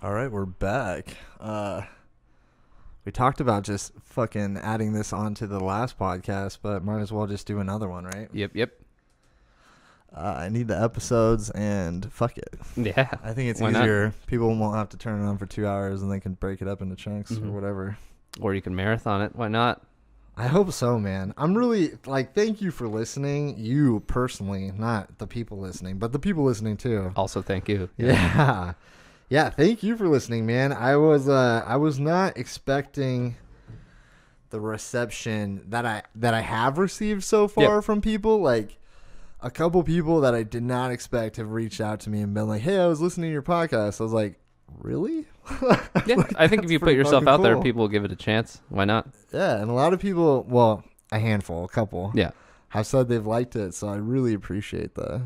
All right, we're back. We talked about just fucking adding this onto the last podcast, but might as well just do another one, right? Yep. I need the episodes and fuck it. Yeah. I think it's Why easier. not? People won't have to turn it on for 2 hours and they can break it up into chunks or whatever. Or you can marathon it. Why not? I hope so, man. I'm really, thank you for listening. You personally, not the people listening, but the people listening too. Also, thank you. Yeah. Yeah, thank you for listening, man. I was not expecting the reception that I have received so far from people. Like, a couple people that I did not expect have reached out to me and been like, "Hey, I was listening to your podcast." I was like, "Really?" Yeah, I think if you put yourself out there, cool. people will give it a chance. Why not? Yeah, and a lot of people, well, a handful, a couple, Yeah. have said they've liked it, so I really appreciate the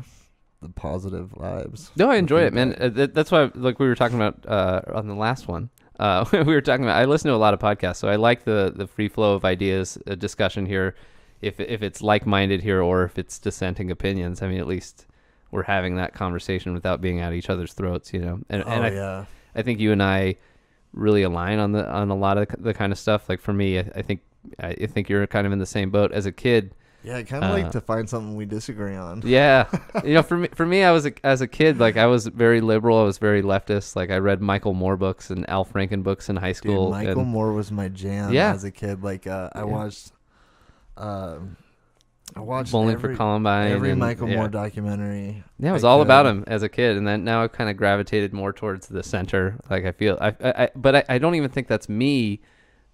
positive vibes. No, I enjoy it, man. That's why, like we were talking about on the last one. We were talking about. I listen to a lot of podcasts, so I like the free flow of ideas, discussion here. If it's like-minded here, or if it's dissenting opinions, I mean, at least we're having that conversation without being at each other's throats, you know. And I think you and I really align on a lot of the kind of stuff. Like for me, I think you're kind of in the same boat as a kid. Yeah, I kind of like to find something we disagree on. Yeah, you know, for me, I was as a kid, like I was very liberal. I was very leftist. Like I read Michael Moore books and Al Franken books in high school. Dude, Michael Moore was my jam as a kid. Like I watched Bowling for Columbine. Every Michael Moore documentary. Yeah, it was all about him as a kid, and then now I've kind of gravitated more towards the center. Like I feel, but I don't even think that's me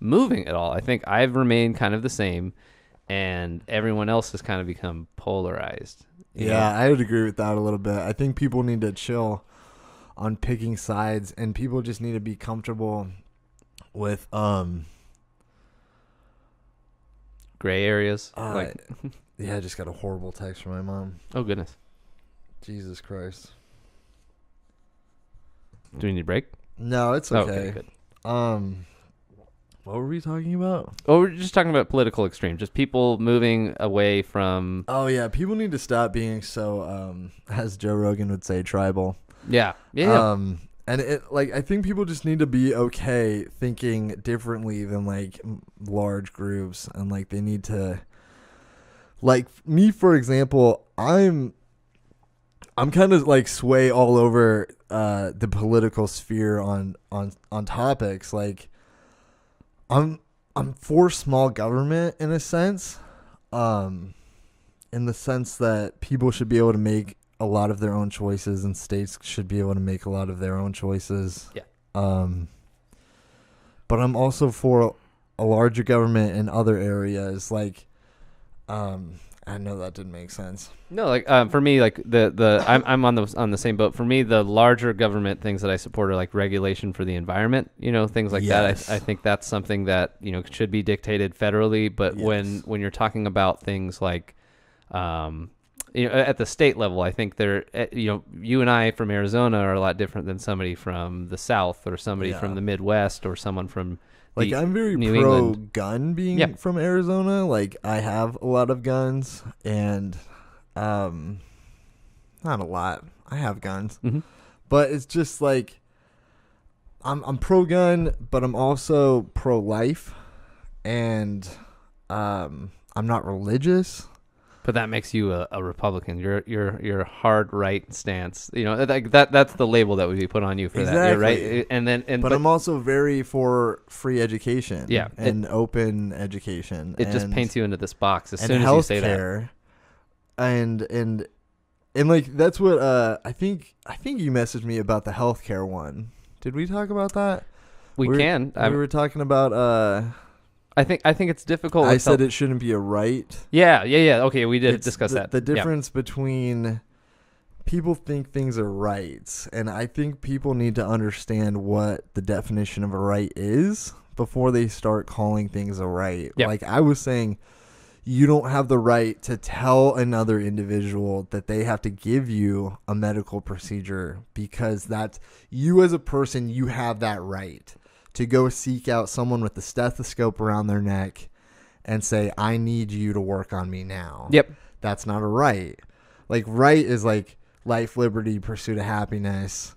moving at all. I think I've remained kind of the same. And everyone else has kind of become polarized. Yeah, I would agree with that a little bit. I think people need to chill on picking sides, and people just need to be comfortable with gray areas. Yeah, I just got a horrible text from my mom. Oh goodness, Jesus Christ! Do we need a break? No, it's okay. Okay, good. What were we talking about? Oh, we're just talking about political extreme. Just people moving away from. Oh yeah, people need to stop being so, as Joe Rogan would say, tribal. Yeah. And I think people just need to be okay thinking differently than like large groups, and like they need to. Like me, for example, I'm kind of like sway all over the political sphere on topics like. I'm for small government in a sense, in the sense that people should be able to make a lot of their own choices and states should be able to make a lot of their own choices. Yeah. But I'm also for a larger government in other areas. Like, I know that didn't make sense. No, like for me, like I'm on the same boat. For me, the larger government things that I support are like regulation for the environment, you know, things like that. I think that's something that, you know, should be dictated federally. But when you're talking about things like, you know, at the state level, I think you know, you and I from Arizona are a lot different than somebody from the South or somebody from the Midwest or someone from. Like, I'm very New pro-gun being from Arizona. Like, I have a lot of guns, and not a lot. I have guns. Mm-hmm. But it's just, like, I'm pro-gun, but I'm also pro-life, and I'm not religious. But that makes you a Republican. You're hard right stance. You know, that's the label that would be put on you for that. You're right. But I'm also very for free education. Yeah, and open education. It just paints you into this box as soon as you say that. And like that's what I think you messaged me about the healthcare one. Did we talk about that? We were talking about I think it's difficult. I said it shouldn't be a right. Yeah. Okay, we did discuss that. The difference between people think things are rights, and I think people need to understand what the definition of a right is before they start calling things a right. Yep. Like I was saying, you don't have the right to tell another individual that they have to give you a medical procedure, because that's you as a person, you have that right to go seek out someone with the stethoscope around their neck and say, I need you to work on me now. Yep. That's not a right. Like, right is like life, liberty, pursuit of happiness,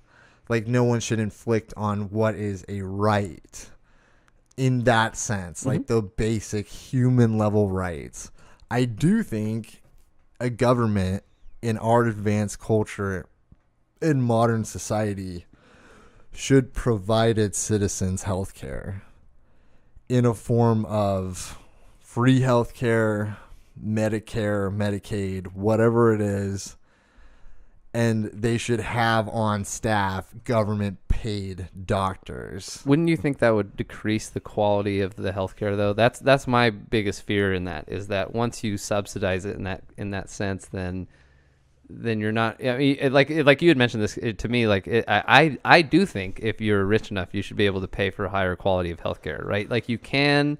like no one should inflict on what is a right in that sense, like the basic human level rights. I do think a government in our advanced culture in modern society should provide its citizens health care in a form of free health care, Medicare, Medicaid, whatever it is. And they should have on staff government paid doctors. Wouldn't you think that would decrease the quality of the healthcare though? That's my biggest fear in that, is that once you subsidize it in that sense, then you're not. I mean, like you had mentioned this to me. Like I do think if you're rich enough, you should be able to pay for a higher quality of healthcare, right? Like you can.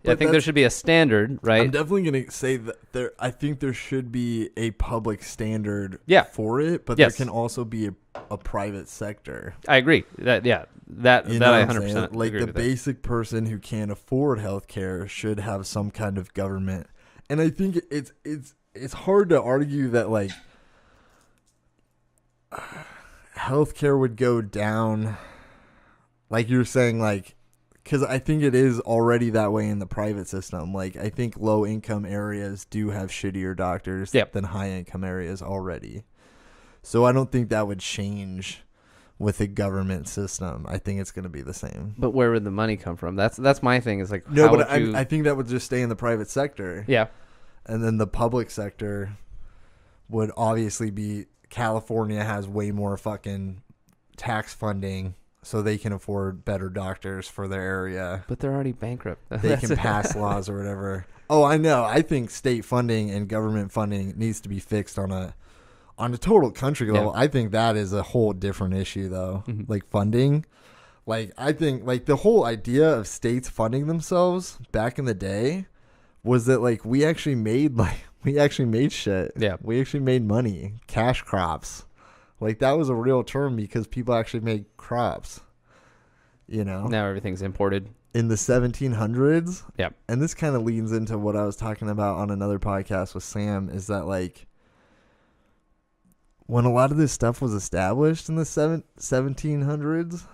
I think there should be a standard, right? I'm definitely going to say that I think there should be a public standard for it, but there can also be a private sector. I agree. That I 100% like agree the with basic person who can't afford healthcare should have some kind of government. And I think it's hard to argue that like healthcare would go down, like you're saying, like. Because I think it is already that way in the private system. Like, I think low-income areas do have shittier doctors than high-income areas already. So I don't think that would change with the government system. I think it's going to be the same. But where would the money come from? That's my thing. Is like no, but I think that would just stay in the private sector. Yeah, and then the public sector would obviously be. California has way more fucking tax funding. So they can afford better doctors for their area. But they're already bankrupt. They can pass laws or whatever. Oh, I know. I think state funding and government funding needs to be fixed on a total country level. I think that is a whole different issue, though. Like funding. Like, I think like the whole idea of states funding themselves back in the day was that like we actually made shit. Yeah. We actually made money, cash crops. Like, that was a real term because people actually made crops, you know? Now everything's imported. In the 1700s. Yeah. And this kind of leans into what I was talking about on another podcast with Sam, is that, like, when a lot of this stuff was established in the 1700s,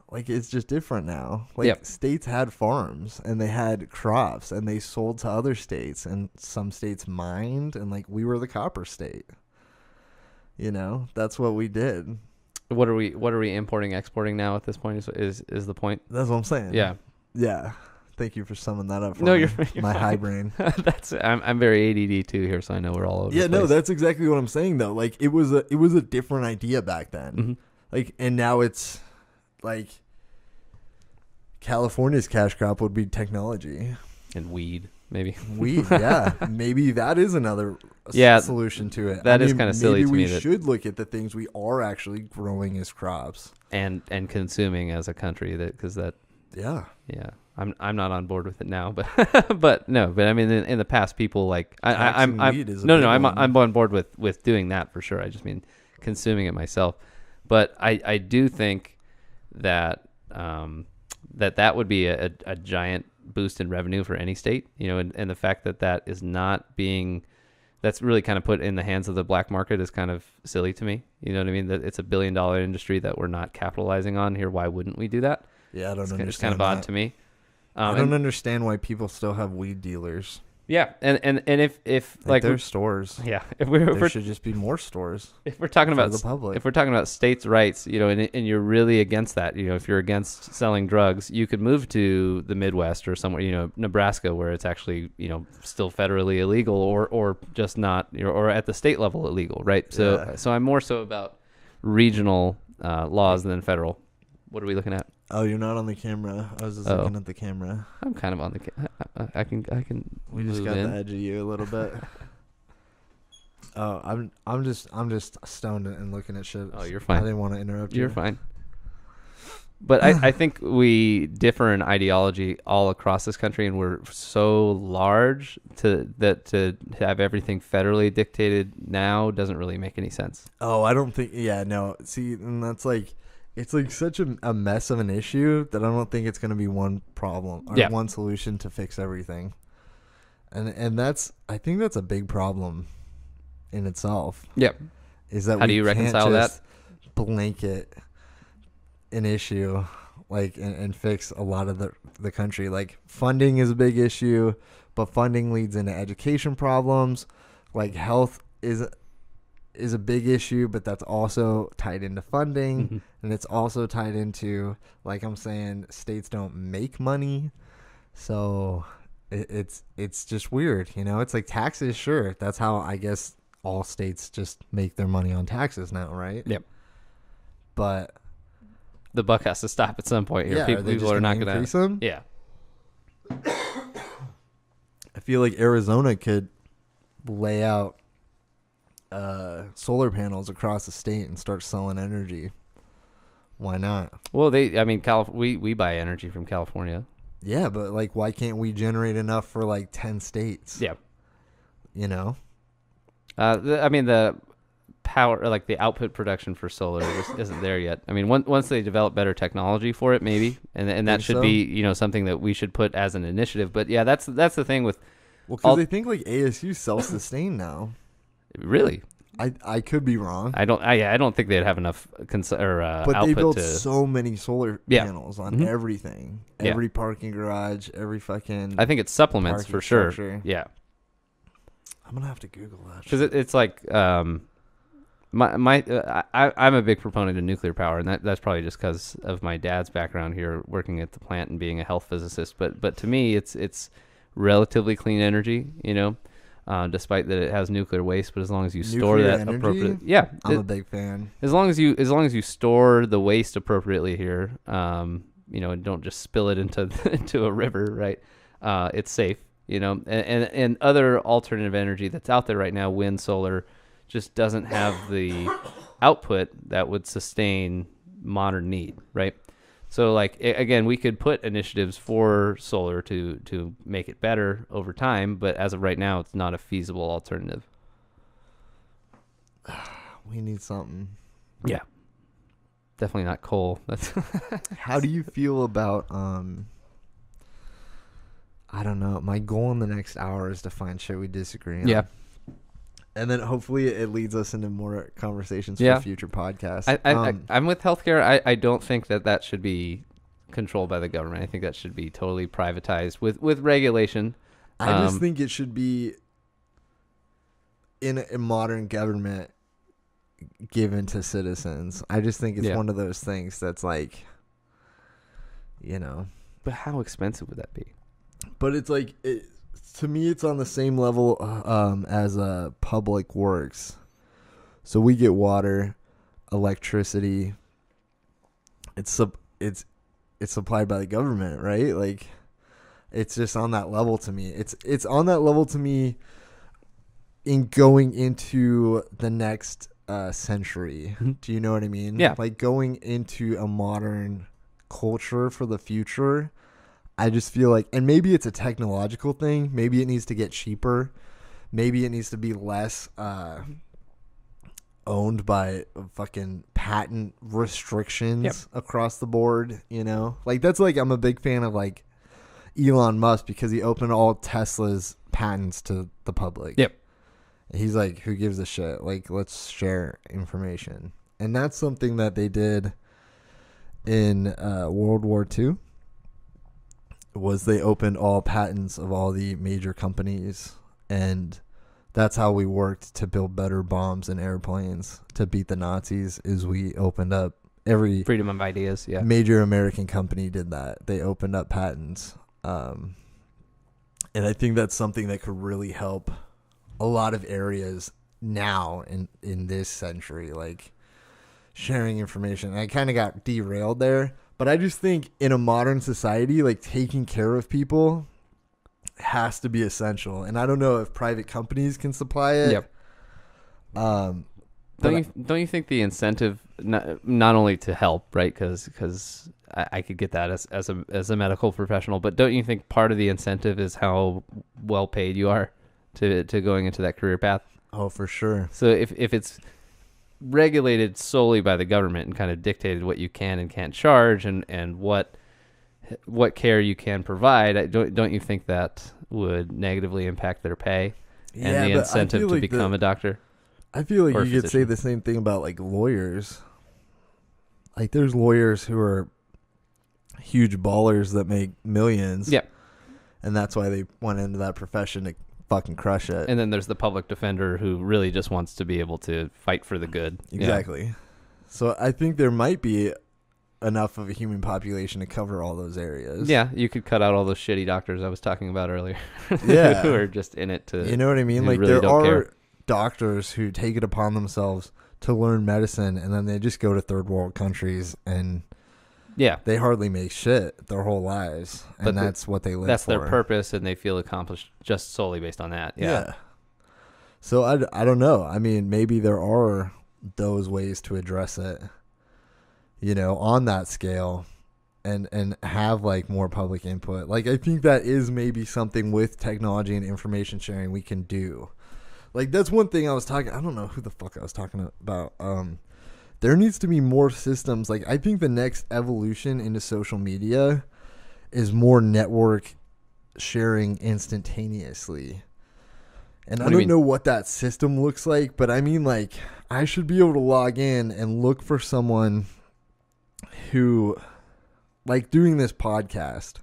like, it's just different now. Like, states had farms, and they had crops, and they sold to other states, and some states mined, and, like, we were the copper state. You know, that's what we did. What are we importing, exporting now at this point is the point? That's what I'm saying. Yeah. Yeah. Thank you for summing that up for me. You're my fine. High brain. I'm very ADD too here, so I know we're all over the place. No, that's exactly what I'm saying though. Like it was a different idea back then. Like, and now it's like California's cash crop would be technology and weed. Maybe weed, maybe that is another solution to it. That is kind of silly to me. Maybe we should look at the things we are actually growing as crops and consuming as a country. I'm not on board with it now, but but I mean in the past, people like I'm on board with doing that for sure. I just mean consuming it myself, but I do think that that would be a giant boost in revenue for any state, you know, and the fact that is not being, that's really kind of put in the hands of the black market is kind of silly to me. You know what I mean? That it's $1 billion industry that we're not capitalizing on here. Why wouldn't we do that? Yeah, I don't understand. It's kind of odd to me. I don't understand why people still have weed dealers. Yeah, and if like there's stores. Yeah, there should just be more stores. If we're talking about the public, if we're talking about states' rights, you know, and you're really against that, you know, if you're against selling drugs, you could move to the Midwest or somewhere, you know, Nebraska, where it's actually, you know, still federally illegal, or just not, or at the state level illegal, right? So I'm more so about regional laws than federal. What are we looking at? Oh, you're not on the camera. I was just looking at the camera. I'm kind of on the camera. I can. We just got the edge of you a little bit. Oh, I'm just stoned and looking at shit. Oh, you're fine. I didn't want to interrupt you. You're fine. But I think we differ in ideology all across this country, and we're so large to have everything federally dictated now doesn't really make any sense. Oh, I don't think. Yeah, no. See, and that's like. It's like such a mess of an issue that I don't think it's going to be one problem or one solution to fix everything. And I think that's a big problem in itself. Yep. Is that how do you reconcile that? Blanket an issue, like, and fix a lot of the country. Like, funding is a big issue, but funding leads into education problems. Like, health is a big issue, but that's also tied into funding, Mm-hmm. and it's also tied into, like I'm saying, states don't make money, so it's just weird, you know. It's like taxes, sure, that's how I guess all states just make their money on taxes now, right? Yep. But The buck has to stop at some point here. yeah, are they People just are not gonna going increase to. them? Yeah. I feel like Arizona could lay out solar panels across the state and start selling energy. Why not? Well, we buy energy from California. Yeah, but like, why can't we generate enough for like 10 states? Yeah. You know? The power, like the output production for solar just isn't there yet. I mean, once they develop better technology for it, maybe, and that should be, you know, something that we should put as an initiative. But yeah, that's the thing with. Well, because they think like ASU self-sustain now. Really? I could be wrong. I don't think they'd have enough but But they built so many solar panels on everything. Yeah. Every parking garage, every fucking... I think it supplements for sure. Structure. Yeah. I'm going to have to Google that. Because it's like... I'm a big proponent of nuclear power, and that's probably just because of my dad's background here, working at the plant and being a health physicist. But to me, it's relatively clean energy, you know, despite that it has nuclear waste. But as long as you store that appropriately, I'm a big fan. As long as you store the waste appropriately here, you know, and don't just spill it into a river, right? It's safe, you know, and other alternative energy that's out there right now, wind, solar, just doesn't have the output that would sustain modern need, right? So, like, again, we could put initiatives for solar to make it better over time, but as of right now, it's not a feasible alternative. We need something. Yeah. Definitely not coal. That's How do you feel about, I don't know, my goal in the next hour is to find shit we disagree on. Yeah. And then hopefully it leads us into more conversations for future podcasts. I'm with healthcare. I don't think that should be controlled by the government. I think that should be totally privatized with regulation. I just think it should be in a modern government given to citizens. I just think it's one of those things that's like, you know. But how expensive would that be? But it's like... to me, it's on the same level as public works. So we get water, electricity. It's supplied by the government, right? Like, it's just on that level to me. It's on that level to me in going into the next century. Do you know what I mean? Yeah. Like going into a modern culture for the future. I just feel like, and maybe it's a technological thing. Maybe it needs to get cheaper. Maybe it needs to be less owned by fucking patent restrictions across the board, you know? Like, that's like, I'm a big fan of like Elon Musk because he opened all Tesla's patents to the public. Yep. And he's like, who gives a shit? Like, let's share information. And that's something that they did in World War II. Was they opened all patents of all the major companies, and that's how we worked to build better bombs and airplanes to beat the Nazis. Is we opened up every freedom of ideas. Yeah, major American company did that. They opened up patents, and I think that's something that could really help a lot of areas now in this century, like sharing information. I kind of got derailed there. But I just think in a modern society, like taking care of people has to be essential. And I don't know if private companies can supply it. Yep. Don't you think the incentive not only to help, right? Because I could get that as a medical professional, but don't you think part of the incentive is how well paid you are to going into that career path? Oh, for sure. So if it's regulated solely by the government and kind of dictated what you can and can't charge and what care you can provide, don't you think that would negatively impact their pay and the incentive to become a doctor? I feel like you could say the same thing about like lawyers. Like there's lawyers who are huge ballers that make millions. Yeah. And that's why they went into that profession to fucking crush it. And then there's the public defender who really just wants to be able to fight for the good. Exactly. Yeah. So I think there might be enough of a human population to cover all those areas. Yeah, you could cut out all those shitty doctors I was talking about earlier. Yeah. Who are just in it to... You know what I mean? Like really there are care. doctors who take it upon themselves to learn medicine and then they just go to third world countries and they hardly make shit their whole lives. And that's what they live for. That's their purpose and they feel accomplished just solely based on that. Yeah. So I don't know. I mean, maybe there are those ways to address it, you know, on that scale and have like more public input. Like I think that is maybe something with technology and information sharing we can do. Like that's one thing I don't know who the fuck I was talking about. There needs to be more systems. Like I think the next evolution into social media is more network sharing instantaneously. And I don't know what that system looks like, but I mean like I should be able to log in and look for someone who, like doing this podcast,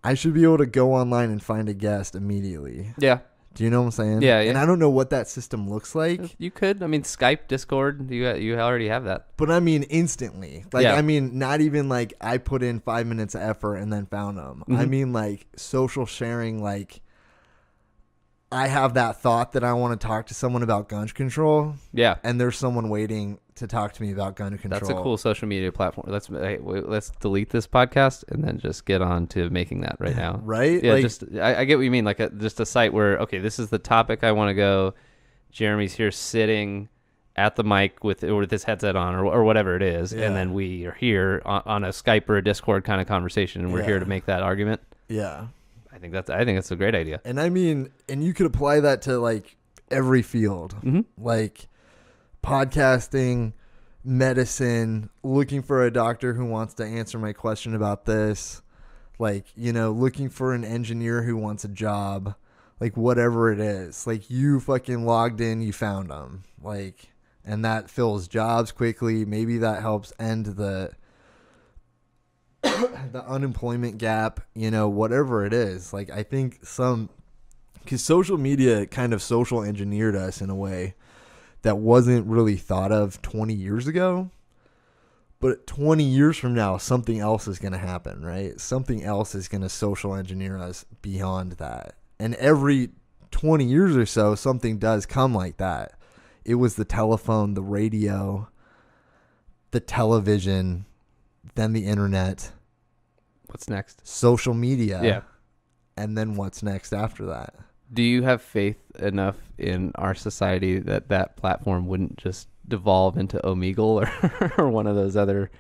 I should be able to go online and find a guest immediately. Yeah. Do you know what I'm saying? Yeah. And I don't know what that system looks like. You could. I mean, Skype, Discord, you already have that. But I mean instantly. Like, I mean, not even like I put in 5 minutes of effort and then found them. Mm-hmm. I mean like social sharing, like I have that thought that I want to talk to someone about gun control. Yeah. And there's someone waiting to talk to me about gun control. That's a cool social media platform. Let's delete this podcast and then just get on to making that right now. Right? Yeah, I get what you mean. Like just a site where, okay, this is the topic I want to go. Jeremy's here sitting at the mic with his headset on or whatever it is. Yeah. And then we are here on a Skype or a Discord kind of conversation and we're here to make that argument. Yeah. I think that's a great idea. And I mean, and you could apply that to like every field, like podcasting, medicine, looking for a doctor who wants to answer my question about this, like, you know, looking for an engineer who wants a job, like whatever it is, like you fucking logged in, you found them, like, and that fills jobs quickly. Maybe that helps end the unemployment gap, you know, whatever it is. Like I think because social media kind of social engineered us in a way that wasn't really thought of 20 years ago, but 20 years from now something else is going to happen, right? Something else is going to social engineer us beyond that, and every 20 years or so something does come like that. It was the telephone, the radio, the television, then the internet. What's next? Social media. Yeah. And then what's next after that? Do you have faith enough in our society that platform wouldn't just devolve into Omegle or one of those other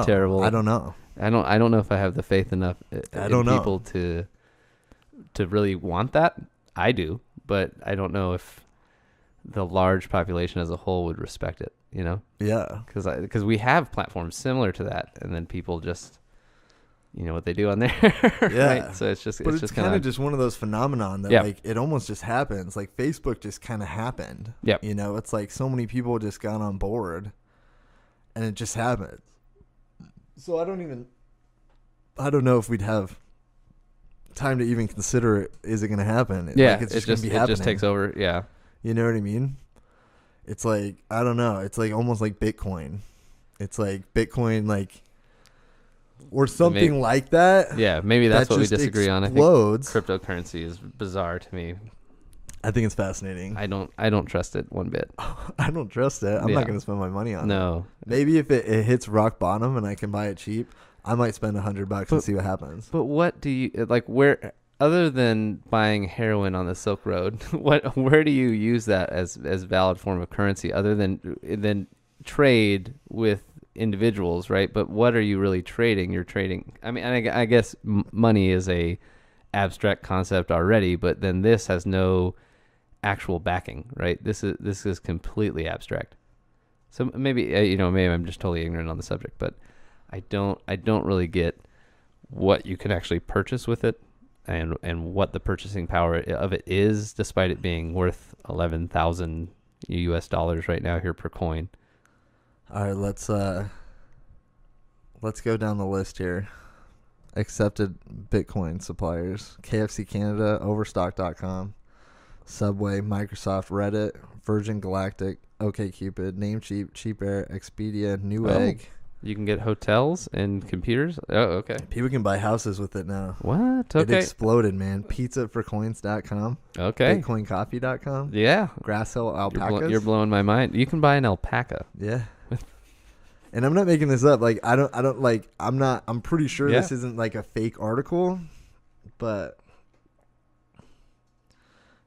terrible... I don't know. I don't know if I have the faith enough in people to really want that. I do, but I don't know if the large population as a whole would respect it, you know? Yeah. Because we have platforms similar to that, and then people just, you know what they do on there. Yeah. Right? So it's kind of just one of those phenomenon that like it almost just happens. Like Facebook just kind of happened. Yeah. You know, it's like so many people just got on board and it just happened. So I don't know if we'd have time to even consider it. Is it going to happen? Yeah. Like, it's just going to be happening. It just takes over. Yeah. You know what I mean? It's like, I don't know. It's like almost like Bitcoin. It's like Bitcoin, like, or something like that. Yeah, maybe that's what we disagree on. I think cryptocurrency is bizarre to me. I think it's fascinating. I don't trust it one bit. I don't trust it. I'm not going to spend my money on it. No. Maybe if it hits rock bottom and I can buy it cheap, I might spend $100 and see what happens. But what do you like? Where other than buying heroin on the Silk Road, where do you use that as valid form of currency other than trade with individuals, right? But what are you really trading? You're trading. I mean, I guess money is a abstract concept already, but then this has no actual backing, right? This is completely abstract. So maybe maybe I'm just totally ignorant on the subject, but I don't really get what you can actually purchase with it, and what the purchasing power of it is, despite it being worth $11,000 US right now here per coin. All right, let's let's go down the list here. Accepted Bitcoin suppliers: KFC Canada, Overstock.com, Subway, Microsoft, Reddit, Virgin Galactic, OkCupid, Namecheap, Cheap Air, Expedia, Newegg. You can get hotels and computers? Oh, okay. People can buy houses with it now. What? It Okay. exploded, man. Pizzaforcoins.com, Okay. BitcoinCoffee.com, Yeah. Grass Hill Alpacas. You're blowing my mind. You can buy an alpaca. Yeah. And I'm not making this up. Like, I'm pretty sure Yeah. this isn't like a fake article, but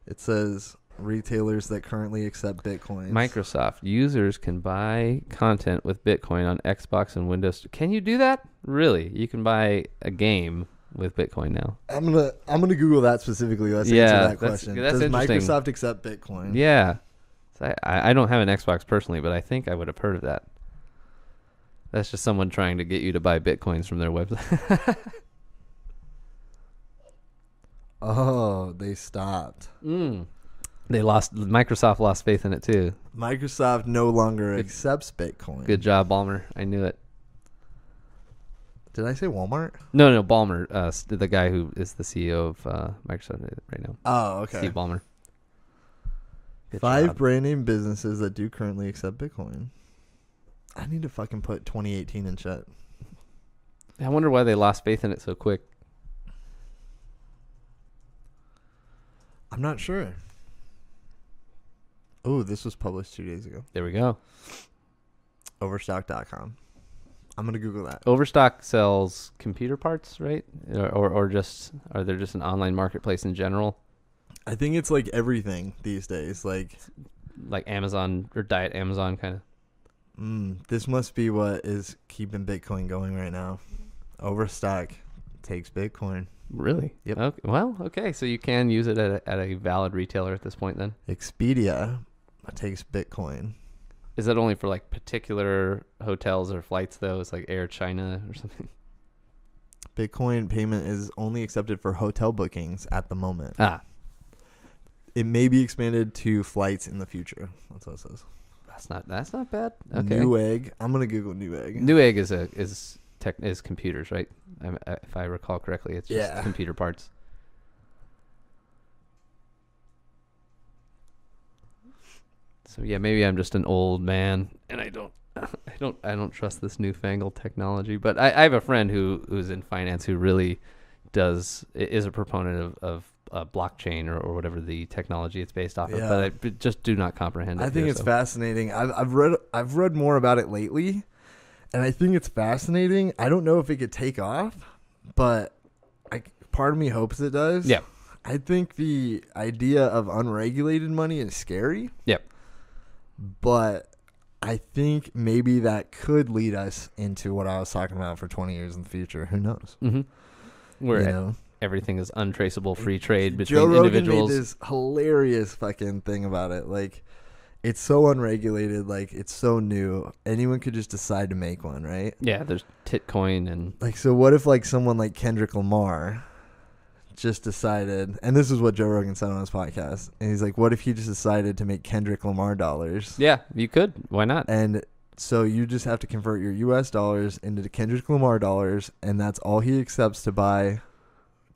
it says retailers that currently accept Bitcoin. Microsoft users can buy content with Bitcoin on Xbox and Windows. Can you do that? Really? You can buy a game with Bitcoin now. I'm gonna Google that specifically. Let's Yeah, answer that that's- question. that's Does interesting. Microsoft accept Bitcoin? Yeah. So I don't have an Xbox personally, but I think I would have heard of that. That's just someone trying to get you to buy Bitcoins from their website. Oh, they stopped. Microsoft lost faith in it too. Microsoft no longer accepts Bitcoin. Good job, Ballmer. I knew it. Did I say Walmart? No, Ballmer, the guy who is the CEO of Microsoft right now. Oh, okay. Steve Ballmer. Good 5 job. brand name businesses that do currently accept Bitcoin. I need to fucking put 2018 in chat. I wonder why they lost faith in it so quick. I'm not sure. Oh, this was published 2 days ago. There we go. Overstock.com. I'm going to Google that. Overstock sells computer parts, right? Or just are there just an online marketplace in general? I think it's like everything these days. Like Amazon or Diet Amazon kind of. This must be what is keeping Bitcoin going right now. Overstock takes Bitcoin. Really? Yep. Okay. Well, okay. So you can use it at a valid retailer at this point then? Expedia takes Bitcoin. Is that only for like particular hotels or flights though? It's like Air China or something? Bitcoin payment is only accepted for hotel bookings at the moment. Ah. It may be expanded to flights in the future. That's what it says. That's not bad. Okay. Newegg. I'm going to Google Newegg. Newegg is computers, right? If I recall correctly, it's just computer parts. So yeah, maybe I'm just an old man, and I don't trust this newfangled technology. But I have a friend who's in finance who really is a proponent of blockchain or whatever the technology it's based off of. But I just do not comprehend it. I think it's fascinating. I've read more about it lately, and I think it's fascinating. I don't know if it could take off, but part of me hopes it does. Yeah. I think the idea of unregulated money is scary. Yep. But I think maybe that could lead us into what I was talking about for 20 years in the future. Who knows? Mm-hmm. Where everything is untraceable, free trade between Joe Rogan individuals. made this hilarious fucking thing about it. Like, it's so unregulated. Like, it's so new. Anyone could just decide to make one, right? Yeah, there's Titcoin and Like, so what if like someone like Kendrick Lamar just decided, and this is what Joe Rogan said on his podcast, and he's like, what if he just decided to make Kendrick Lamar dollars? yeah, you could. Why not? And so you just have to convert your U.S. dollars into the Kendrick Lamar dollars, and that's all he accepts to buy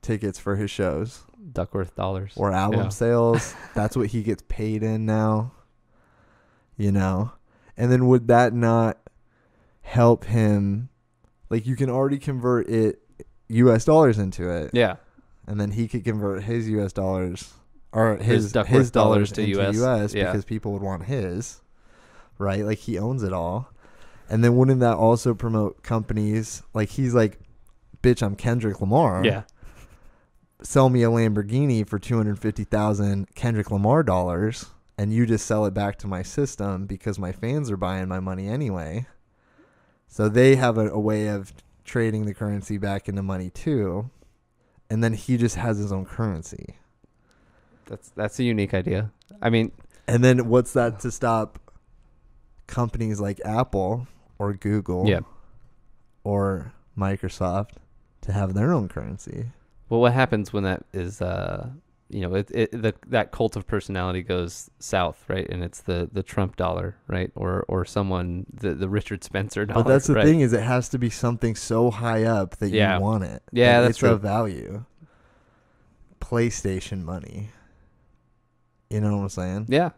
tickets for his shows. Duckworth dollars. Or album sales. That's what he gets paid in now. You know? And then would that not help him? Like, you can already convert it U.S. dollars into it. Yeah. And then he could convert his U.S. dollars or his Duckworth dollars to into US. Yeah. because people would want his. Right? Like, he owns it all. And then wouldn't that also promote companies? Like, he's like, bitch, I'm Kendrick Lamar. Yeah. Sell me a Lamborghini for 250,000 Kendrick Lamar dollars, and you just sell it back to my system because my fans are buying my money anyway. So they have a way of trading the currency back into money too. And then he just has his own currency. That's a unique idea. I mean, and then what's that to stop companies like Apple or Google or Microsoft to have their own currency? well, what happens when that is that cult of personality goes south, right? And it's the Trump dollar, right? Or someone the Richard Spencer dollar. But that's the right? thing, is it has to be something so high up that Yeah. you want it. Yeah, that that's it's true. of value. PlayStation money. You know what I'm saying? Yeah.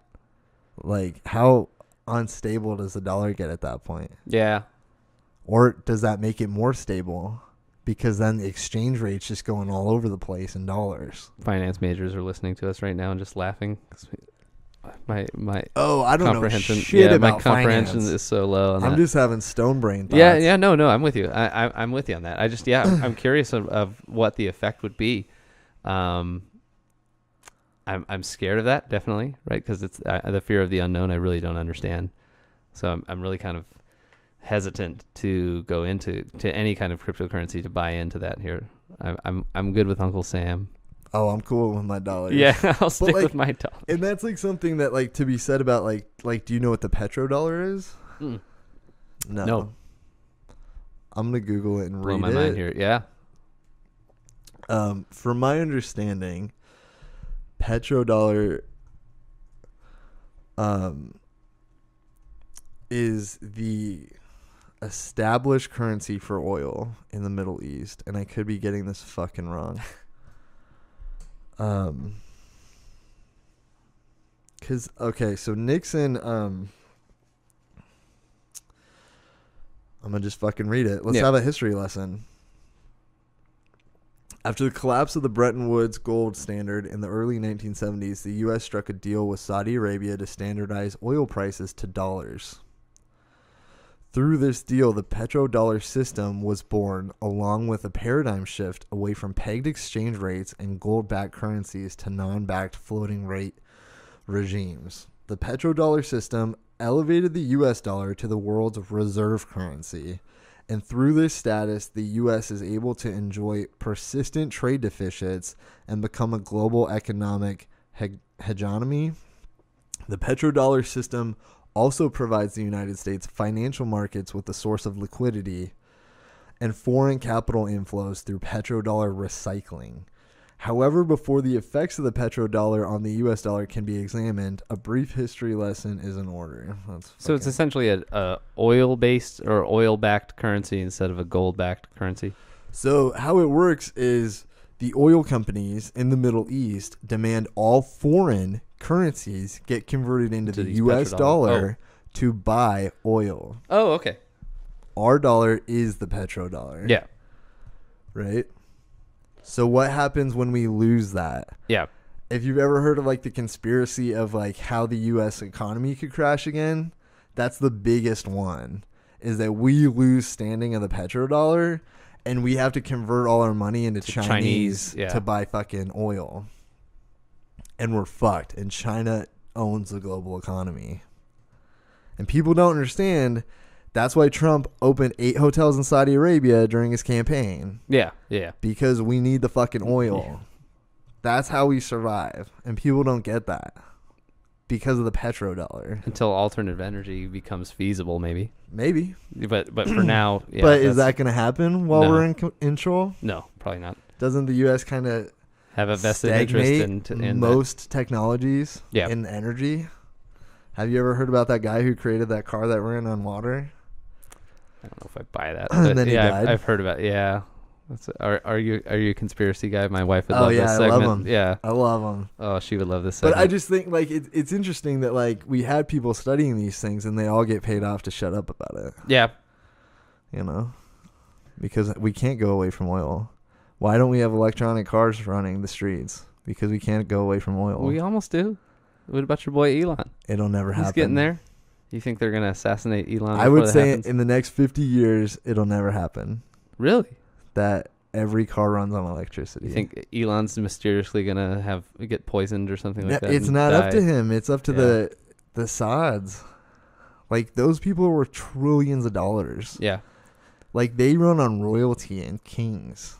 Like, how unstable does the dollar get at that point? Yeah. Or does that make it more stable? Because then the exchange rate's just going all over the place in dollars. Finance majors are listening to us right now and just laughing. 'Cause my I don't know comprehension, shit about my comprehension finance. is so low. On I'm that. just having stone brain thoughts. Yeah, no, I'm with you. I'm with you on that. I just, I'm curious of what the effect would be. I'm scared of that, definitely, right? Because it's the fear of the unknown. I really don't understand, so I'm really kind of hesitant to go into any kind of cryptocurrency to buy into that here. I'm good with Uncle Sam. Oh, I'm cool with my dollars. Yeah, I'll stick with my dollar. And that's like something that like to be said about like do you know what the petrodollar is? No. I'm gonna Google it and Blow read my it. mind here. Yeah. From my understanding, petrodollar is the established currency for oil in the Middle East, and I could be getting this fucking wrong. So Nixon, I'm gonna just fucking read it. Let's have a history lesson. After the collapse of the Bretton Woods gold standard in the early 1970s, the U.S. struck a deal with Saudi Arabia to standardize oil prices to dollars. Through this deal, the petrodollar system was born, along with a paradigm shift away from pegged exchange rates and gold-backed currencies to non-backed floating rate regimes. The petrodollar system elevated the U.S. dollar to the world's reserve currency, and through this status, the U.S. is able to enjoy persistent trade deficits and become a global economic hegemony. The petrodollar system also provides the United States financial markets with a source of liquidity and foreign capital inflows through petrodollar recycling. However, before the effects of the petrodollar on the U.S. dollar can be examined, a brief history lesson is in order. So it's essentially a oil-based or oil-backed currency instead of a gold-backed currency? So how it works is the oil companies in the Middle East demand all foreign currencies get converted into the U.S. dollar to buy oil. Oh, okay. Our dollar is the petrodollar. Yeah. Right? So what happens when we lose that? Yeah. If you've ever heard of like the conspiracy of like how the U.S. economy could crash again, that's the biggest one, is that we lose standing of the petrodollar and we have to convert all our money into Chinese to buy fucking oil. And we're fucked. And China owns the global economy. And people don't understand. That's why Trump opened 8 hotels in Saudi Arabia during his campaign. Yeah, yeah. Because we need the fucking oil. That's how we survive. And people don't get that. Because of the petrodollar. Until alternative energy becomes feasible, maybe. Maybe. But for now, yeah. But is that going to happen while we're in control? No, probably not. Doesn't the U.S. kind of have a vested interest in most technologies in energy? Have you ever heard about that guy who created that car that ran on water? I don't know if I buy that. And then he died. I've heard about it. Yeah. Are you a conspiracy guy? My wife would love this I segment. love him. Yeah. I love him. Oh, she would love this segment. But I just think like it's interesting that like we had people studying these things and they all get paid off to shut up about it. Yeah. You know? Because we can't go away from oil. Why don't we have electronic cars running the streets? Because we can't go away from oil. We almost do. What about your boy Elon? It'll never happen. He's getting there. You think they're going to assassinate Elon? I would say in the next 50 years, it'll never happen. Really? That every car runs on electricity. You think Elon's mysteriously going to get poisoned or something like that? It's not up to him. It's up to the Saudis. Like, those people were trillions of dollars. Yeah. Like, they run on royalty and kings.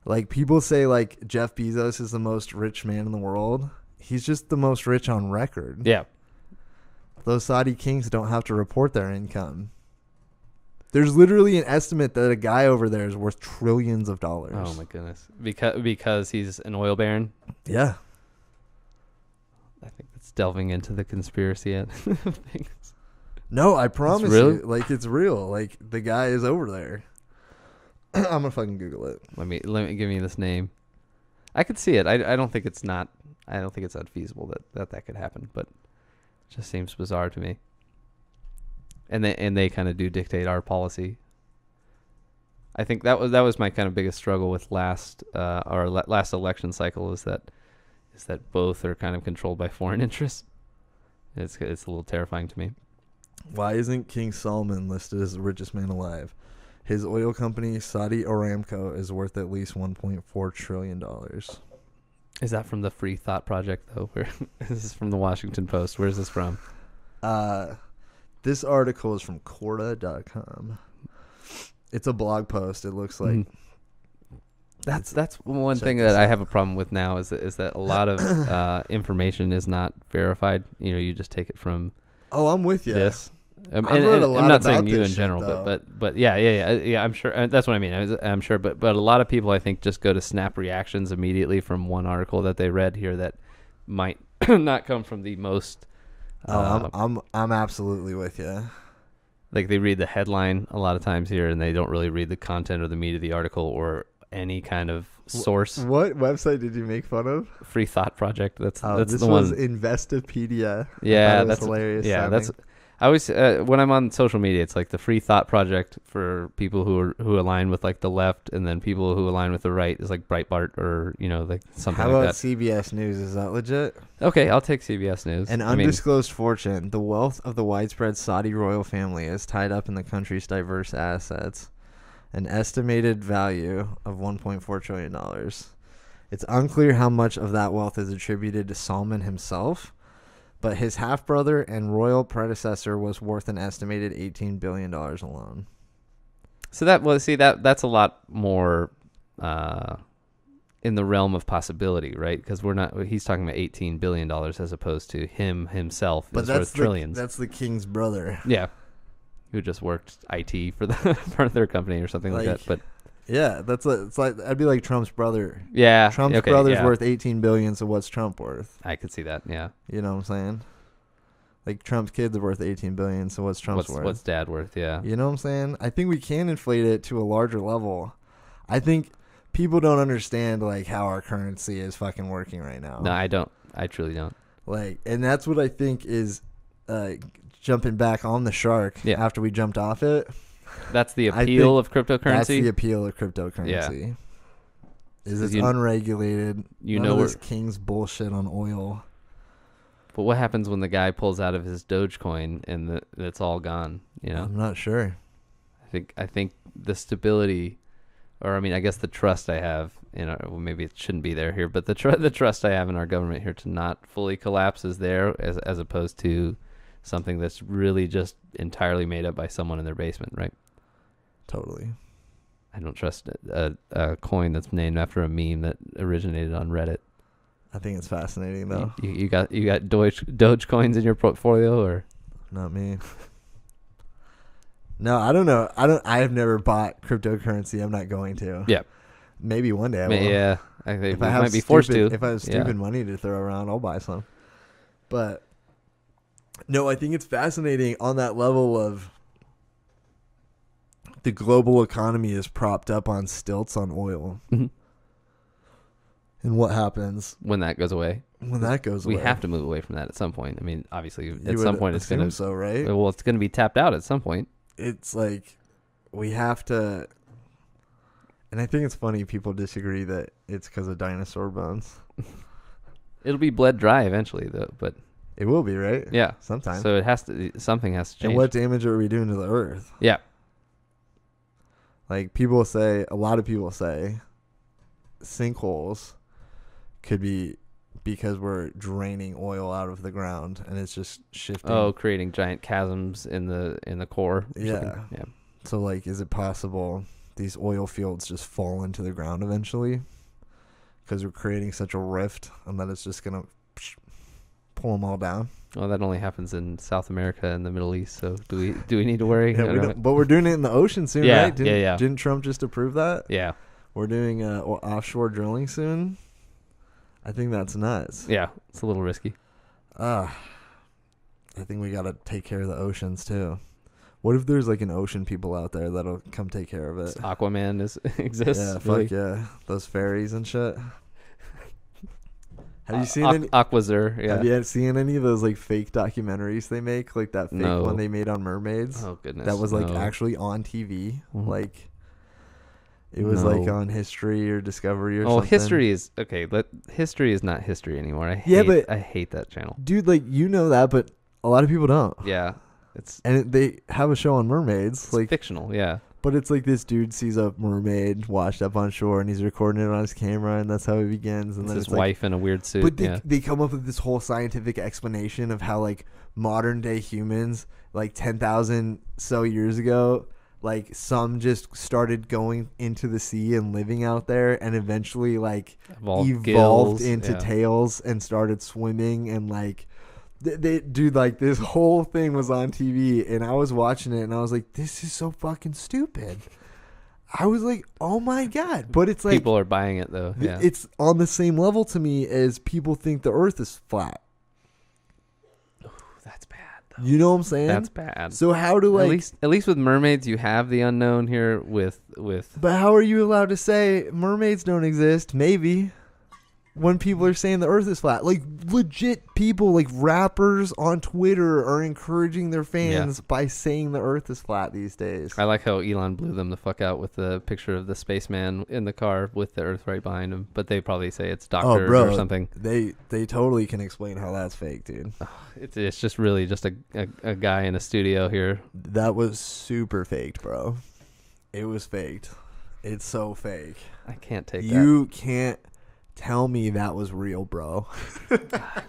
Like, people say, like, Jeff Bezos is the most rich man in the world. He's just the most rich on record. Yeah. Those Saudi kings don't have to report their income. There's literally an estimate that a guy over there is worth trillions of dollars. Oh my goodness. Because he's an oil baron? Yeah. I think that's delving into the conspiracy end of things. No, I promise real? you. Like, it's real. Like, the guy is over there. I'm going to fucking Google it. Let me give me this name. I could see it. I don't think it's not unfeasible that could happen, but it just seems bizarre to me. And they kind of do dictate our policy. I think that was my kind of biggest struggle with last election cycle is that both are kind of controlled by foreign interests. It's a little terrifying to me. Why isn't King Salman listed as the richest man alive? His oil company, Saudi Aramco, is worth at least $1.4 trillion. Is that from the Free Thought Project, though? This is from the Washington Post. Where is this from? This article is from Corda.com. It's a blog post. It looks like. That's one thing that I have a problem with now is that a lot of information is not verified. You just take it from. Oh, I'm with you. This. I'm not saying you in general, but yeah. I'm sure that's what I mean. I'm sure, but a lot of people I think just go to snap reactions immediately from one article that they read here that might not come from the most. I'm absolutely with you. Like they read the headline a lot of times here, and they don't really read the content or the meat of the article or any kind of source. What website did you make fun of? Free Thought Project. That's this the was one. Investopedia. Yeah, that's hilarious. Yeah, that's. I always when I'm on social media, it's like the Free Thought Project for people who align with like the left, and then people who align with the right is like Breitbart or like something How like about that. CBS News? Is that legit? Okay, I'll take CBS News. An undisclosed fortune. The wealth of the widespread Saudi royal family is tied up in the country's diverse assets. An estimated value of $1.4 trillion. It's unclear how much of that wealth is attributed to Salman himself, but his half-brother and royal predecessor was worth an estimated $18 billion alone. So that's a lot more in the realm of possibility, right? Because he's talking about $18 billion as opposed to himself. But that's worth trillions. That's the king's brother. Yeah. Who just worked IT for for their company or something like that. But yeah, that'd be like Trump's brother. Yeah. Trump's brother's worth $18 billion, so what's Trump worth? I could see that, yeah. You know what I'm saying? Like Trump's kids are worth $18 billion, so what's Trump's worth? What's dad worth, yeah. You know what I'm saying? I think we can inflate it to a larger level. I think people don't understand like how our currency is fucking working right now. No, I don't. I truly don't. Like, and that's what I think is jumping back on the shark after we jumped off it. That's the appeal of cryptocurrency? That's the appeal of cryptocurrency. Yeah. It's unregulated. None of this king's bullshit on oil. But what happens when the guy pulls out of his Dogecoin and it's all gone? I'm not sure. I think the stability, or I guess the trust I have maybe it shouldn't be there here, but the trust I have in our government here to not fully collapse is there, as opposed to something that's really just entirely made up by someone in their basement, right? Totally. I don't trust a coin that's named after a meme that originated on Reddit. I think it's fascinating though. You got Doge coins in your portfolio, or not me? No, I don't know. I have never bought cryptocurrency. I'm not going to. Yeah. Maybe one day I will. Yeah. I think I might be forced to. If I have stupid money to throw around, I'll buy some. But no, I think it's fascinating on that level of the global economy is propped up on stilts on oil. Mm-hmm. And what happens when that goes away? When that goes away, we have to move away from that at some point. Obviously, at some point it's going to. So right? Well, it's going to be tapped out at some point. It's like we have to, and I think it's funny people disagree that it's because of dinosaur bones. It'll be bled dry eventually, though. But it will be, right? Yeah, sometime. So something has to change. And what damage are we doing to the earth? Yeah. Like a lot of people say, sinkholes could be because we're draining oil out of the ground and it's just shifting. Oh, creating giant chasms in the core. Yeah. Yeah. So like, is it possible these oil fields just fall into the ground eventually because we're creating such a rift and that it's just going to pull them all down? Well, that only happens in South America and the Middle East. So do we need to worry? Yeah, but we're doing it in the ocean soon, Yeah, right? yeah. Didn't Trump just approve that? Yeah. We're doing offshore drilling soon. I think that's nuts. Yeah, it's a little risky. I think we got to take care of the oceans too. What if there's like an ocean people out there that'll come take care of it? Aquaman exists. Yeah, really? fuck yeah. Those ferries and shit. Have you seen any? Aquazur, yeah. Have you seen any of those like fake documentaries they make? Like that fake No. one they made on mermaids? Oh, goodness. That was like no. actually on TV. Mhm. Like it was No. like on History or Discovery or Oh, something. history is okay. But history is not history anymore. I hate that channel. Dude, like you know that, but a lot of people don't. Yeah, it's They have a show on mermaids, like, fictional. Yeah, but it's like this dude sees a mermaid washed up on shore, and he's recording it on his camera, and that's how he begins. And it's then his it's like, wife in a weird suit. but Yeah, they come up with this whole scientific explanation of how like modern day humans, like 10,000 so years ago, like some just started going into the sea and living out there, and eventually like evolved gills, into yeah. tails and started swimming, and like dude, like this whole thing was on TV, and I was watching it, and I was like, this is so fucking stupid. I was like, oh my god. But it's like People are buying it though. Yeah, it's on the same level to me as people think the earth is flat. that's bad. Though. You know what I'm saying? That's bad. So how do like at least with mermaids, you have the unknown here. With but how are you allowed to say mermaids don't exist? Maybe. When people are saying the earth is flat, like legit people, like rappers on Twitter are encouraging their fans by saying the earth is flat these days. I like how Elon blew them the fuck out with the picture of the spaceman in the car with the earth right behind him, but they probably say it's doctors or something. They totally can explain how that's fake, dude. It's just really just a guy in a studio here. That was super faked, bro. It was faked. It's so fake. I can't take You can't tell me that was real, bro.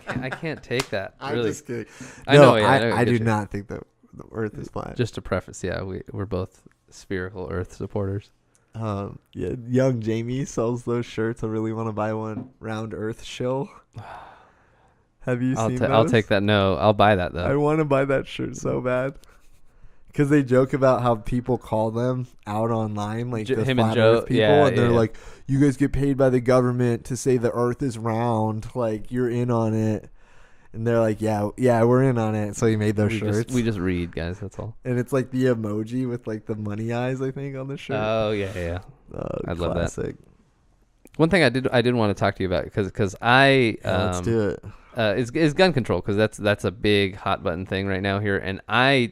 I can't take that. I'm Really. just kidding. I know. Yeah, I do you. not think that the earth is flat. Just to preface, yeah, we're both spherical Earth supporters. Yeah, young Jamie sells those shirts. I really want to buy one. Round Earth shill. Have you seen those? I'll take that. No, I'll buy that I though. want to buy that shirt so bad. Because they joke about how people call them out online, like the him and flat Joe, Earth people, yeah, and they're yeah. like, "You guys get paid by the government to say the Earth is round, like you're in on it." And they're like, "Yeah, we're in on it." So he made those shirts. We just read, guys. That's all. And it's like the emoji with like the money eyes, I think, on the shirt. Oh yeah. I love that. Classic. One thing I did want to talk to you about because Let's do it. is gun control, because that's a big hot button thing right now here, and I've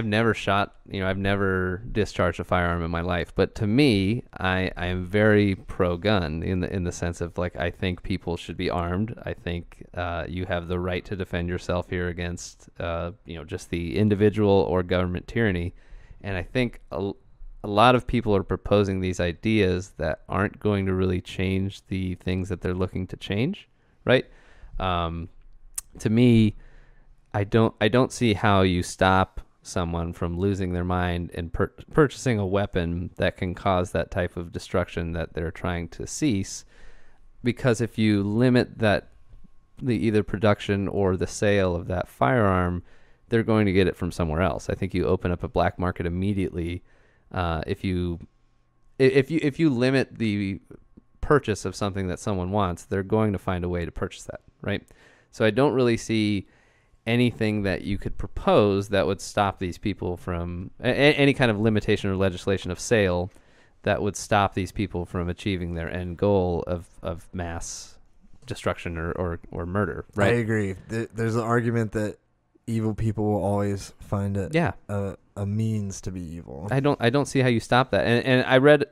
never shot, I've never discharged a firearm in my life, but to me I am very pro gun in the sense of like I think people should be armed. I think you have the right to defend yourself here against just the individual or government tyranny, and I think a lot of people are proposing these ideas that aren't going to really change the things that they're looking to change, right? To me, I don't see how you stop someone from losing their mind and purchasing a weapon that can cause that type of destruction that they're trying to cease, because if you limit the either production or the sale of that firearm, they're going to get it from somewhere else. I think you open up a black market immediately. If you limit the purchase of something that someone wants, they're going to find a way to purchase that, right? So I don't really see anything that you could propose that would stop these people from any kind of limitation or legislation of sale that would stop these people from achieving their end goal of mass destruction or murder, right? I agree. There's an argument that evil people will always find it a means to be evil. I don't see how you stop that. And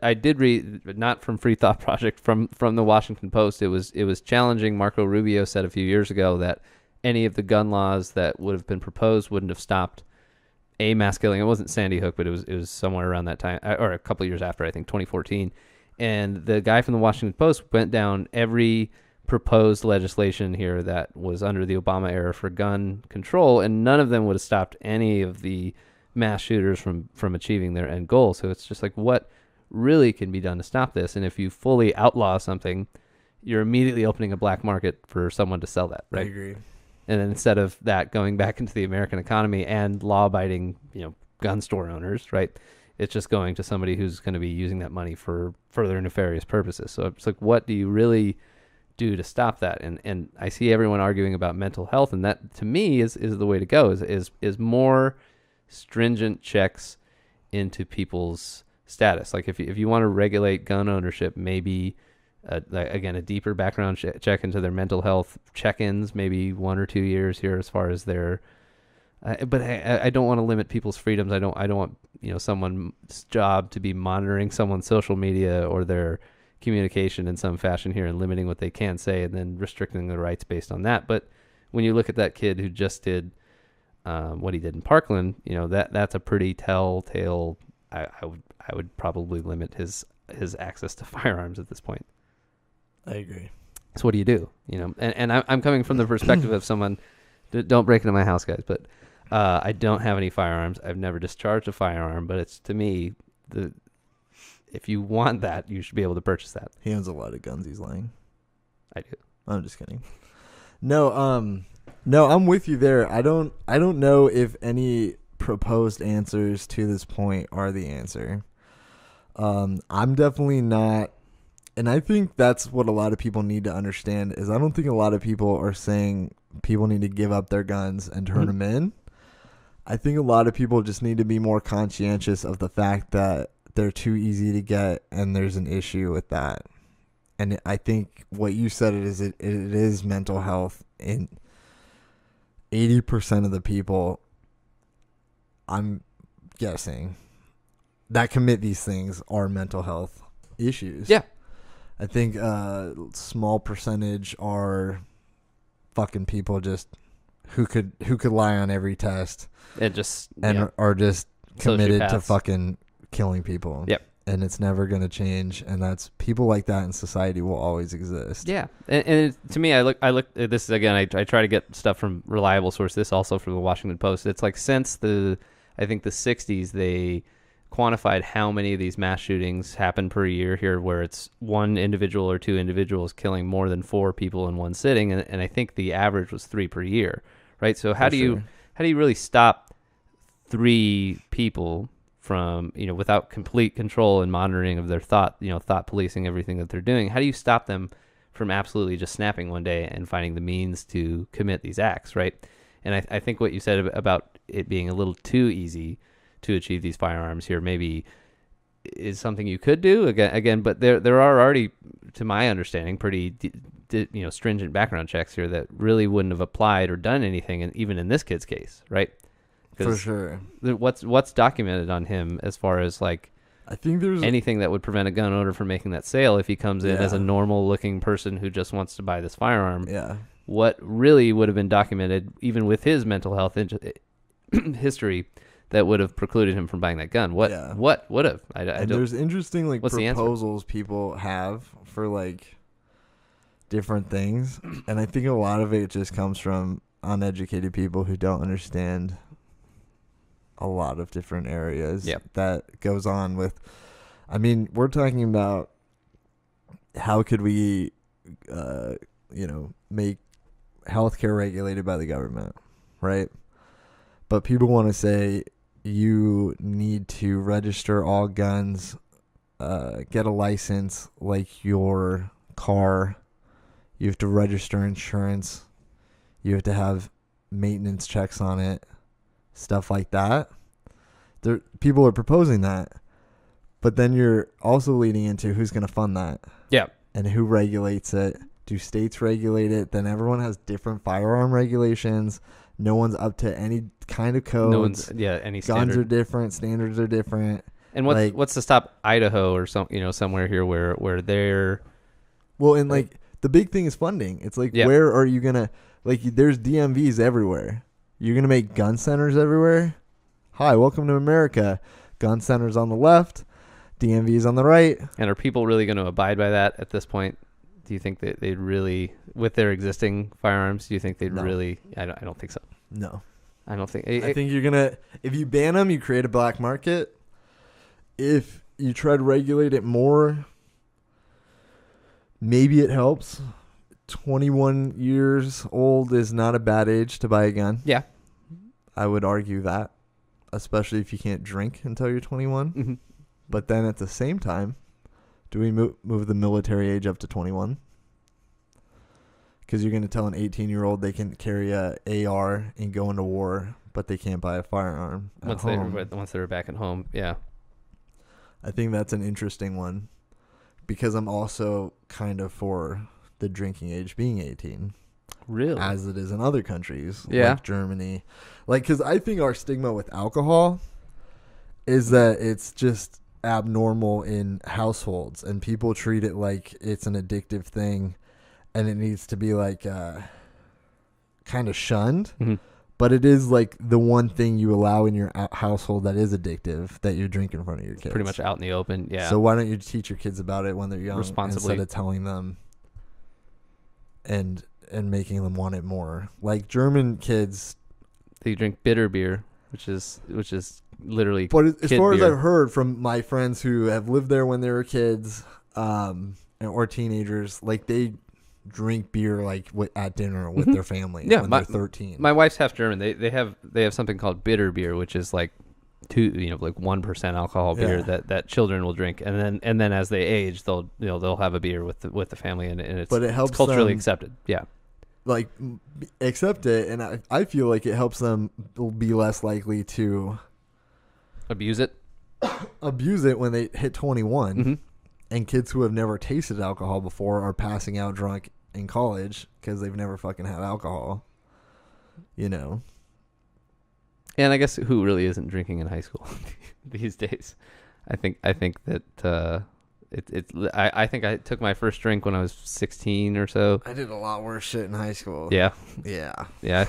I did read, not from Free Thought Project, from the Washington Post. It was challenging. Marco Rubio said a few years ago that any of the gun laws that would have been proposed wouldn't have stopped a mass killing. It wasn't Sandy Hook, but it was somewhere around that time, or a couple of years after, I think 2014. And the guy from the Washington Post went down every proposed legislation here that was under the Obama era for gun control, and none of them would have stopped any of the mass shooters from achieving their end goal. So it's just like, what really can be done to stop this? And if you fully outlaw something, you're immediately opening a black market for someone to sell that, right? I agree. And then instead of that going back into the American economy and law-abiding, gun store owners, right? It's just going to somebody who's going to be using that money for further nefarious purposes. So it's like, what do you really do to stop that? And I see everyone arguing about mental health, and that to me is the way to go. Is more stringent checks into people's status. Like if you want to regulate gun ownership, maybe again a deeper background check into their mental health, check-ins, maybe 1 or 2 years here as far as their. But I don't want to limit people's freedoms. I don't want someone's job to be monitoring someone's social media or their communication in some fashion here and limiting what they can say and then restricting their rights based on that. But when you look at that kid who just did what he did in Parkland, that's a pretty telltale. I would probably limit his access to firearms at this point. I agree. So what do you do? And I'm coming from the perspective of someone. Don't break into my house, guys. But I don't have any firearms. I've never discharged a firearm. But it's, to me, if you want that, you should be able to purchase that. He owns a lot of guns. He's lying. I do. I'm just kidding. No, I'm with you there. I don't know if any proposed answers to this point are the answer. I'm definitely not, and I think that's what a lot of people need to understand is I don't think a lot of people are saying people need to give up their guns and turn them in. I think a lot of people just need to be more conscientious of the fact that they're too easy to get and there's an issue with that. And I think what you said it is mental health. In 80% of the people, I'm guessing, that commit these things are mental health issues. Yeah. I think a small percentage are fucking people just who could lie on every test and are just committed to fucking killing people. Yep. And it's never going to change, and that's people like that in society will always exist. Yeah, and to me, I look at this again. I try to get stuff from reliable sources. This also from the Washington Post. It's like since I think the 60s, they quantified how many of these mass shootings happen per year here, where it's one individual or two individuals killing more than 4 people in one sitting, and I think the average was 3 per year, right? So how do you really stop 3 people from, without complete control and monitoring of their thought policing everything that they're doing? How do you stop them from absolutely just snapping one day and finding the means to commit these acts, right? And I think what you said about it being a little too easy to achieve these firearms here maybe is something you could do again, but there are already, to my understanding, pretty stringent background checks here that really wouldn't have applied or done anything, and even in this kid's case, right? For sure. What's documented on him as far as like I think there's anything that would prevent a gun owner from making that sale if he comes in as a normal looking person who just wants to buy this firearm. Yeah. What really would have been documented, even with his mental health history, that would have precluded him from buying that gun? What would have? I don't. There's interesting proposals people have for like different things, and I think a lot of it just comes from uneducated people who don't understand a lot of different areas that goes on with. I mean, we're talking about how could we, make healthcare regulated by the government, right? But people want to say you need to register all guns, get a license like your car. You have to register insurance. You have to have maintenance checks on it. Stuff like that. People are proposing that, but then you're also leading into who's going to fund that. Yeah. And who regulates it? Do states regulate it? Then everyone has different firearm regulations. No one's up to any kind of codes. No one's any standard. Guns are different. Standards are different. And what's to stop Idaho or somewhere here where they're the big thing is funding. It's like where are you gonna there's DMVs everywhere. You're going to make gun centers everywhere? Hi, welcome to America. Gun centers on the left, DMVs on the right. And are people really going to abide by that at this point? Do you think that they'd really, with their existing firearms, do you think they'd really? I don't think so. No. I don't think. I think you're going to, if you ban them, you create a black market. If you try to regulate it more, maybe it helps. 21 years old is not a bad age to buy a gun. Yeah. I would argue that, especially if you can't drink until you're 21. Mm-hmm. But then at the same time, do we move the military age up to 21? Because you're going to tell an 18-year-old they can carry a AR and go into war, but they can't buy a firearm at home. Once they're back at home. Yeah. I think that's an interesting one, because I'm also kind of for the drinking age being 18. Really? As it is in other countries, Yeah. like Germany. Like, because I think our stigma with alcohol is that it's just abnormal in households, and people treat it like it's an addictive thing, and it needs to be like kind of shunned. Mm-hmm. But it is like the one thing you allow in your household that is addictive, that you drink in front of your kids. Pretty much out in the open. Yeah. So why don't you teach your kids about it when they're young, responsibly, instead of telling them and making them want it more? Like German kids, they drink bitter beer, which is literally. but as far as beer. I've heard from my friends who have lived there when they were kids, or teenagers, like they drink beer like at dinner with their family when they're 13. My wife's half German. They have something called bitter beer, which is like 1% alcohol beer that children will drink, and then as they age, they'll have a beer with the family, and it's, but it helps it's culturally them, accepted. Yeah. Like accept it, and I feel like it helps them be less likely to Abuse it. when they hit 21. Mm-hmm. And kids who have never tasted alcohol before are passing out drunk in college because they've never fucking had alcohol. You know. And I guess who really isn't drinking in high school these days? I think that I think I took my first drink when I was 16 or so. I did a lot worse shit in high school. Yeah. Yeah. Yeah.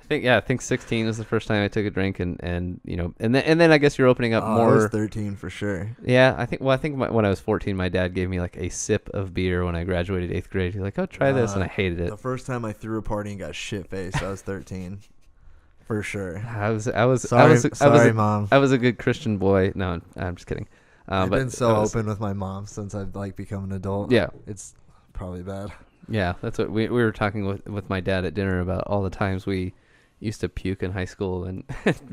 I think 16 was the first time I took a drink, and then I guess you're opening up more. I was 13 for sure. Yeah, I think when I was 14, my dad gave me like a sip of beer when I graduated 8th grade. He's like, "Oh, try this," and I hated it. The first time I threw a party and got shit faced, I was 13, for sure. Sorry, Mom. I was a good Christian boy. No, I'm just kidding. I've been so open with my mom since I've like become an adult. Yeah, it's probably bad. Yeah, that's what we were talking with my dad at dinner about, all the times we used to puke in high school and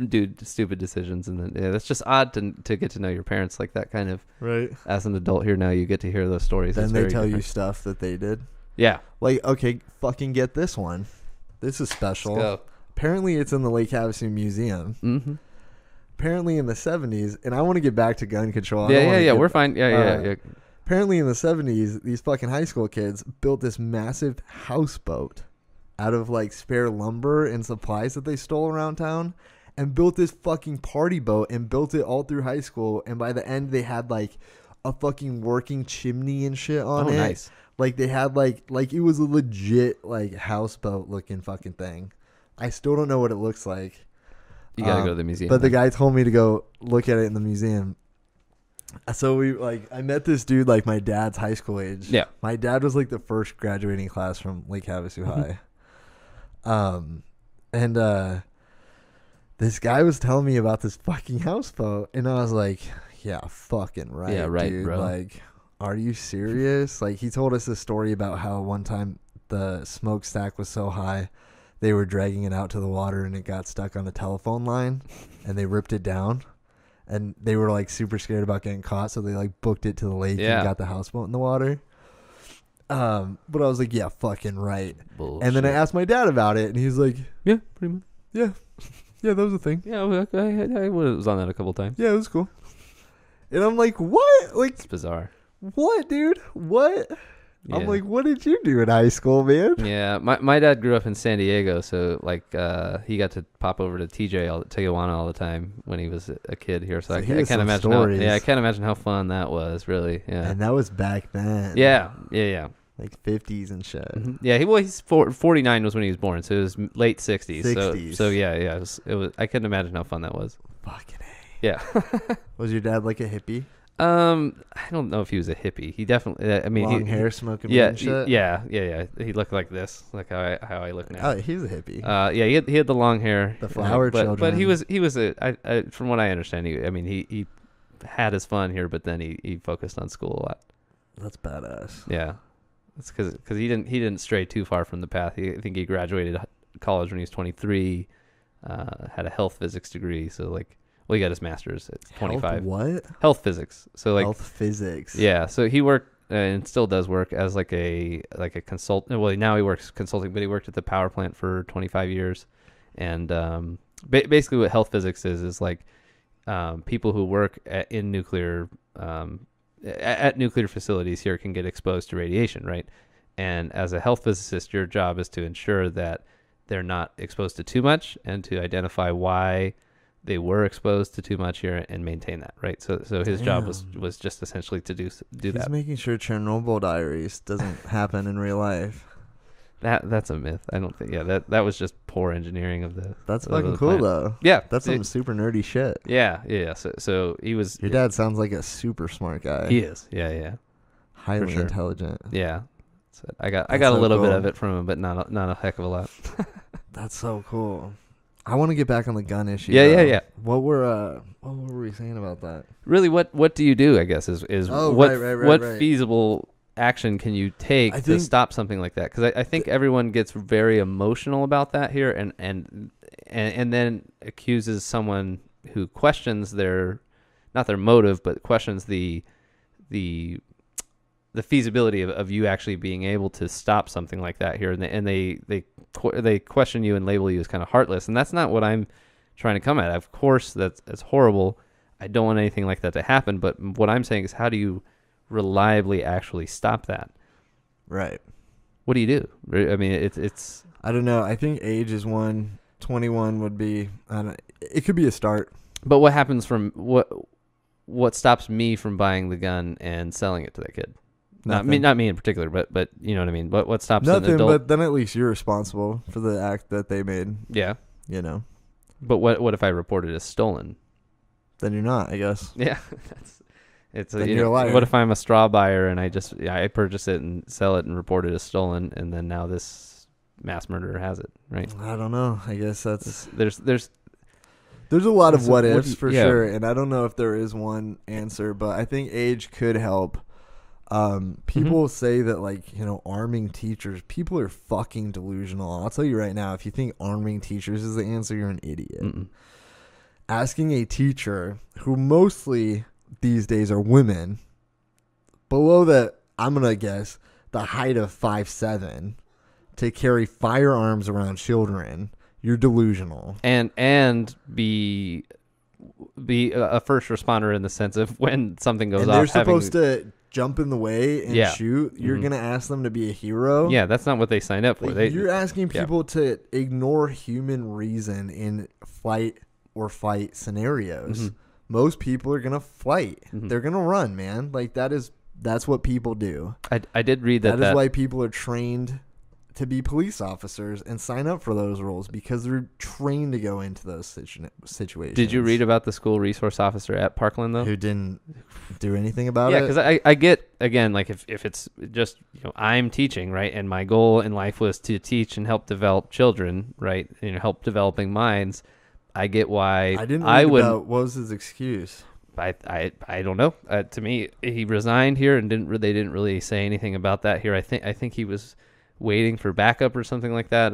do stupid decisions, and then that's just odd to get to know your parents like that kind of. Right. As an adult here now, you get to hear those stories. Then they tell you stuff that they did. Yeah. Like, okay, fucking get this one. This is special. Let's go. Apparently, it's in the Lake Havasu Museum. Mm-hmm. Apparently, in the 70s, and I want to get back to gun control. Yeah. We're fine. Yeah. Apparently, in the 70s, these fucking high school kids built this massive houseboat out of like spare lumber and supplies that they stole around town, and built this fucking party boat and built it all through high school. And by the end, they had like a fucking working chimney and shit on it. Nice. Like they had like it was a legit like houseboat looking fucking thing. I still don't know what it looks like. You gotta go to the museum. But the guy told me to go look at it in the museum. So I met this dude like my dad's high school age. Yeah. My dad was like the first graduating class from Lake Havasu High. This guy was telling me about this fucking houseboat, and I was like, yeah, fucking right. Yeah, right, dude. bro. Like, are you serious? Like, he told us this story about how one time the smokestack was so high, they were dragging it out to the water and it got stuck on a telephone line, and they ripped it down. And they were like super scared about getting caught, so they like booked it to the lake and got the houseboat in the water. But I was like, yeah, fucking right. Bullshit. And then I asked my dad about it, and he's like, yeah, pretty much. yeah, that was a thing. Yeah, I was on that a couple times. Yeah, it was cool. And I'm like, what? Like, It's bizarre. what, dude? What? Yeah. I'm like, what did you do in high school, man? Yeah, my dad grew up in San Diego, so like he got to pop over to Tijuana all the time when he was a kid here. So I can't imagine I can't imagine how fun that was, really. Yeah, And that was back then. yeah. Like 50s and shit. Mm-hmm. Yeah, he's 49 was when he was born, so it was late 60s. 60s. So yeah, it was. I couldn't imagine how fun that was. Fucking A. Yeah. Was your dad like a hippie? I don't know if he was a hippie. He definitely. I mean, long hair, smoking weed yeah, and shit? yeah. He looked like this, like how I look now. Oh, he's a hippie. Yeah, he had the long hair, The flower children. But he was from what I understand, he had his fun here, but then he focused on school a lot. That's badass. Yeah. It's because he didn't stray too far from the path. I think he graduated college when he was 23. Had a health physics degree, so like, well, he got his master's at 25. What? Health physics. So like Health physics. Yeah. So he worked and still does work as like a consultant. Well, now he works consulting, but he worked at the power plant for 25 years. And basically, what health physics is like people who work in nuclear at nuclear facilities here can get exposed to radiation, right? And as a health physicist, your job is to ensure that they're not exposed to too much and to identify why they were exposed to too much here and maintain that, right? So his job was just essentially to do that. He's making sure Chernobyl diaries doesn't happen in real life. That's a myth. I don't think. Yeah, that was just poor engineering of the. That's fucking cool though. Yeah, that's some super nerdy shit. Yeah. So he was. Your dad sounds like a super smart guy. He is. Yeah. Highly intelligent. Yeah. So I got a little bit of it from him, but not a heck of a lot. That's so cool. I want to get back on the gun issue. Yeah. What were we saying about that? Really, what do you do? I guess is what feasible action can you take to stop something like that? Because I think everyone gets very emotional about that here, and then accuses someone who questions not their motive, but questions the feasibility of you actually being able to stop something like that here, and they question you and label you as kind of heartless, and that's not what I'm trying to come at. Of course, that's horrible. I don't want anything like that to happen, but what I'm saying is, how do you reliably actually stop that? Right. What do you do? I mean, it's. I don't know. I think age is one. 21 would be. It could be a start. But what happens from what stops me from buying the gun and selling it to that kid? Nothing. Not me in particular, but you know what I mean. What stops nothing? an adult? But then at least you're responsible for the act that they made. Yeah. You know. But what if I report it as stolen? Then you're not, I guess. Yeah. You're a liar. What if I'm a straw buyer and I purchase it and sell it and report it as stolen, and then now this mass murderer has it, right? I don't know. I guess there's a lot of what ifs for sure, and I don't know if there is one answer, but I think age could help. People say that, like, you know, arming teachers, people are fucking delusional. I'll tell you right now, if you think arming teachers is the answer, you're an idiot. Mm-mm. Asking a teacher, who mostly these days are women, below that, I'm going to guess, the height of 5'7", to carry firearms around children, you're delusional. And be a first responder in the sense of when something goes and off. They're supposed to jump in the way and shoot. You're going to ask them to be a hero? Yeah, that's not what they signed up for. Like, you're asking people to ignore human reason in flight or fight scenarios. Mm-hmm. Most people are going to fight. Mm-hmm. They're going to run, man. Like, that's what people do. I did read that. That is why people are trained to be police officers and sign up for those roles, because they're trained to go into those situations. Did you read about the school resource officer at Parkland, though? Who didn't do anything about it? Yeah, because I get, again, like, if it's just, you know, I'm teaching, right, and my goal in life was to teach and help develop children, right, you know, help developing minds, I get why I didn't read about what was his excuse. I don't know. To me, he resigned here and they didn't really say anything about that here. I think he was waiting for backup or something like that,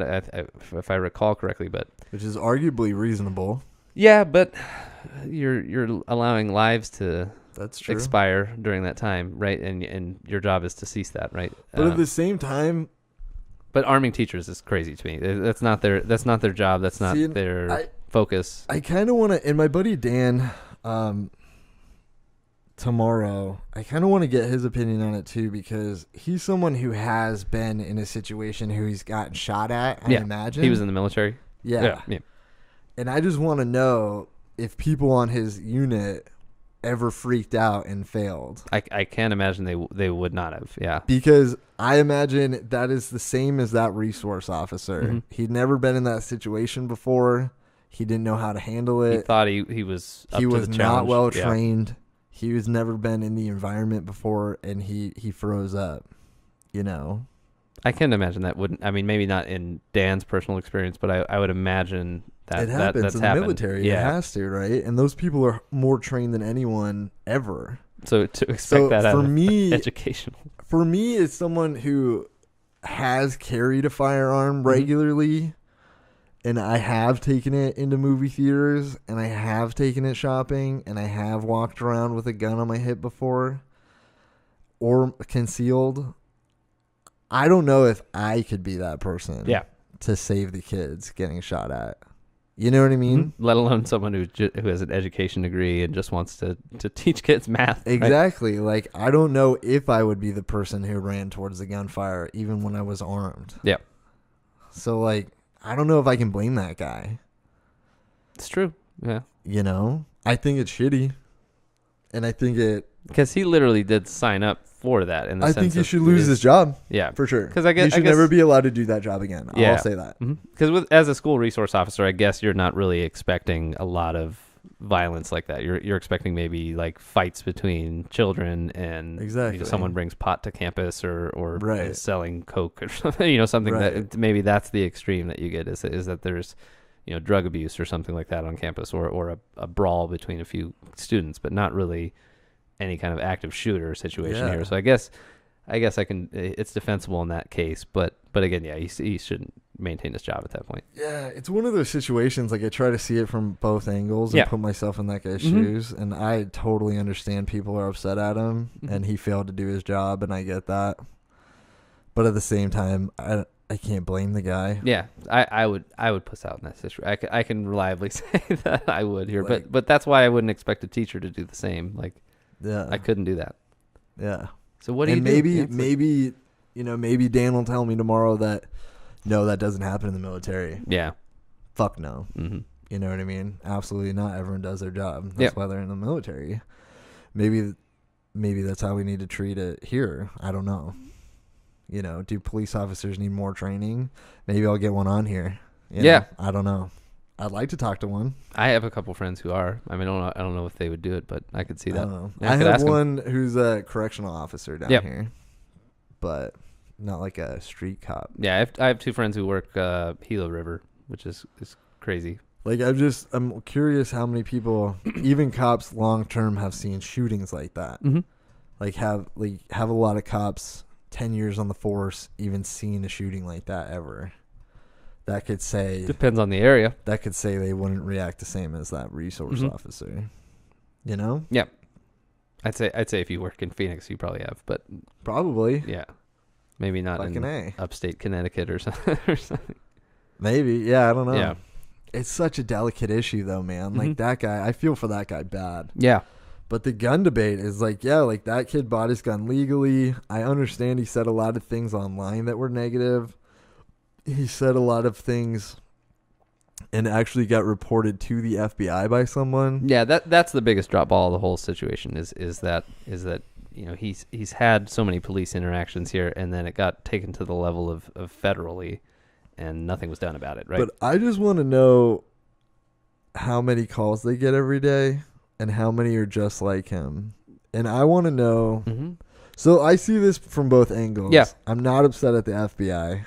if I recall correctly. But which is arguably reasonable. Yeah, but you're allowing lives to expire during that time, right? And your job is to cease that, right? But at the same time, but arming teachers is crazy to me. That's not their job. That's not their focus. I kind of want to, and my buddy Dan, tomorrow, I kind of want to get his opinion on it too, because he's someone who has been in a situation who he's gotten shot at. I imagine he was in the military. Yeah. And I just want to know if people on his unit ever freaked out and failed. I can't imagine they would not have. Yeah, because I imagine that is the same as that resource officer. Mm-hmm. He'd never been in that situation before. He didn't know how to handle it. He thought he was up he to was the not challenge. well trained. He was never been in the environment before, and he froze up. You know, I can imagine that wouldn't. I mean, maybe not in Dan's personal experience, but I would imagine that it happens that's in the happened. military. Yeah. It has to, right? And those people are more trained than anyone ever. So to expect that for out of me, educational. for me, it's someone who has carried a firearm regularly, and I have taken it into movie theaters, and I have taken it shopping, and I have walked around with a gun on my hip before, or concealed. I don't know if I could be that person to save the kids getting shot at. You know what I mean? Let alone someone who has an education degree and just wants to teach kids math. Exactly. Right? Like, I don't know if I would be the person who ran towards the gunfire even when I was armed. Yeah. So, like, I don't know if I can blame that guy. It's true. Yeah. You know? I think it's shitty. And I think because he literally did sign up for that. I think he should lose his job. Yeah. For sure. Because he should never be allowed to do that job again. Yeah. I'll say that. Because as a school resource officer, I guess you're not really expecting a lot of violence like that. You're expecting maybe like fights between children and someone brings pot to campus or is selling coke or something. Something that maybe that's the extreme that you get is that there's drug abuse or something like that on campus or a brawl between a few students, but not really any kind of active shooter situation here. So I guess I can. It's defensible in that case, but again, he shouldn't maintain his job at that point. Yeah, it's one of those situations. Like I try to see it from both angles and put myself in that guy's shoes, and I totally understand people are upset at him, and he failed to do his job, and I get that. But at the same time, I can't blame the guy. Yeah, I would puss out in that situation. I can reliably say that I would here, but that's why I wouldn't expect a teacher to do the same. Like. Yeah, I couldn't do that. Yeah. So what do you do? Maybe Dan will tell me tomorrow that no, that doesn't happen in the military. Yeah. Fuck no. Mm-hmm. You know what I mean? Absolutely not. Everyone does their job. That's why they're in the military. Maybe that's how we need to treat it here. I don't know. Do police officers need more training? Maybe I'll get one on here. I don't know. I'd like to talk to one. I have a couple friends who are. I mean, I don't know if they would do it, but I could see that. I don't know. I have one who's a correctional officer down here, but not like a street cop. Yeah, I have two friends who work Gila River, which is crazy. Like I'm curious how many people, even cops, long term, have seen shootings like that. Mm-hmm. Like have a lot of cops 10 years on the force even seen a shooting like that ever. That could say depends on the area. That could say they wouldn't react the same as that resource officer. Yeah. I'd say if you work in Phoenix, you probably have, but probably. Yeah. Maybe not in upstate Connecticut or something. Maybe. Yeah, I don't know. Yeah. It's such a delicate issue though, man. Like that guy, I feel for that guy bad. Yeah. But the gun debate is like that kid bought his gun legally. I understand he said a lot of things online that were negative. He said a lot of things and actually got reported to the FBI by someone. Yeah, that's the biggest drop ball of the whole situation is that he's had so many police interactions here, and then it got taken to the level of federally, and nothing was done about it, right? But I just want to know how many calls they get every day and how many are just like him. And I want to know. Mm-hmm. So I see this from both angles. Yeah. I'm not upset at the FBI.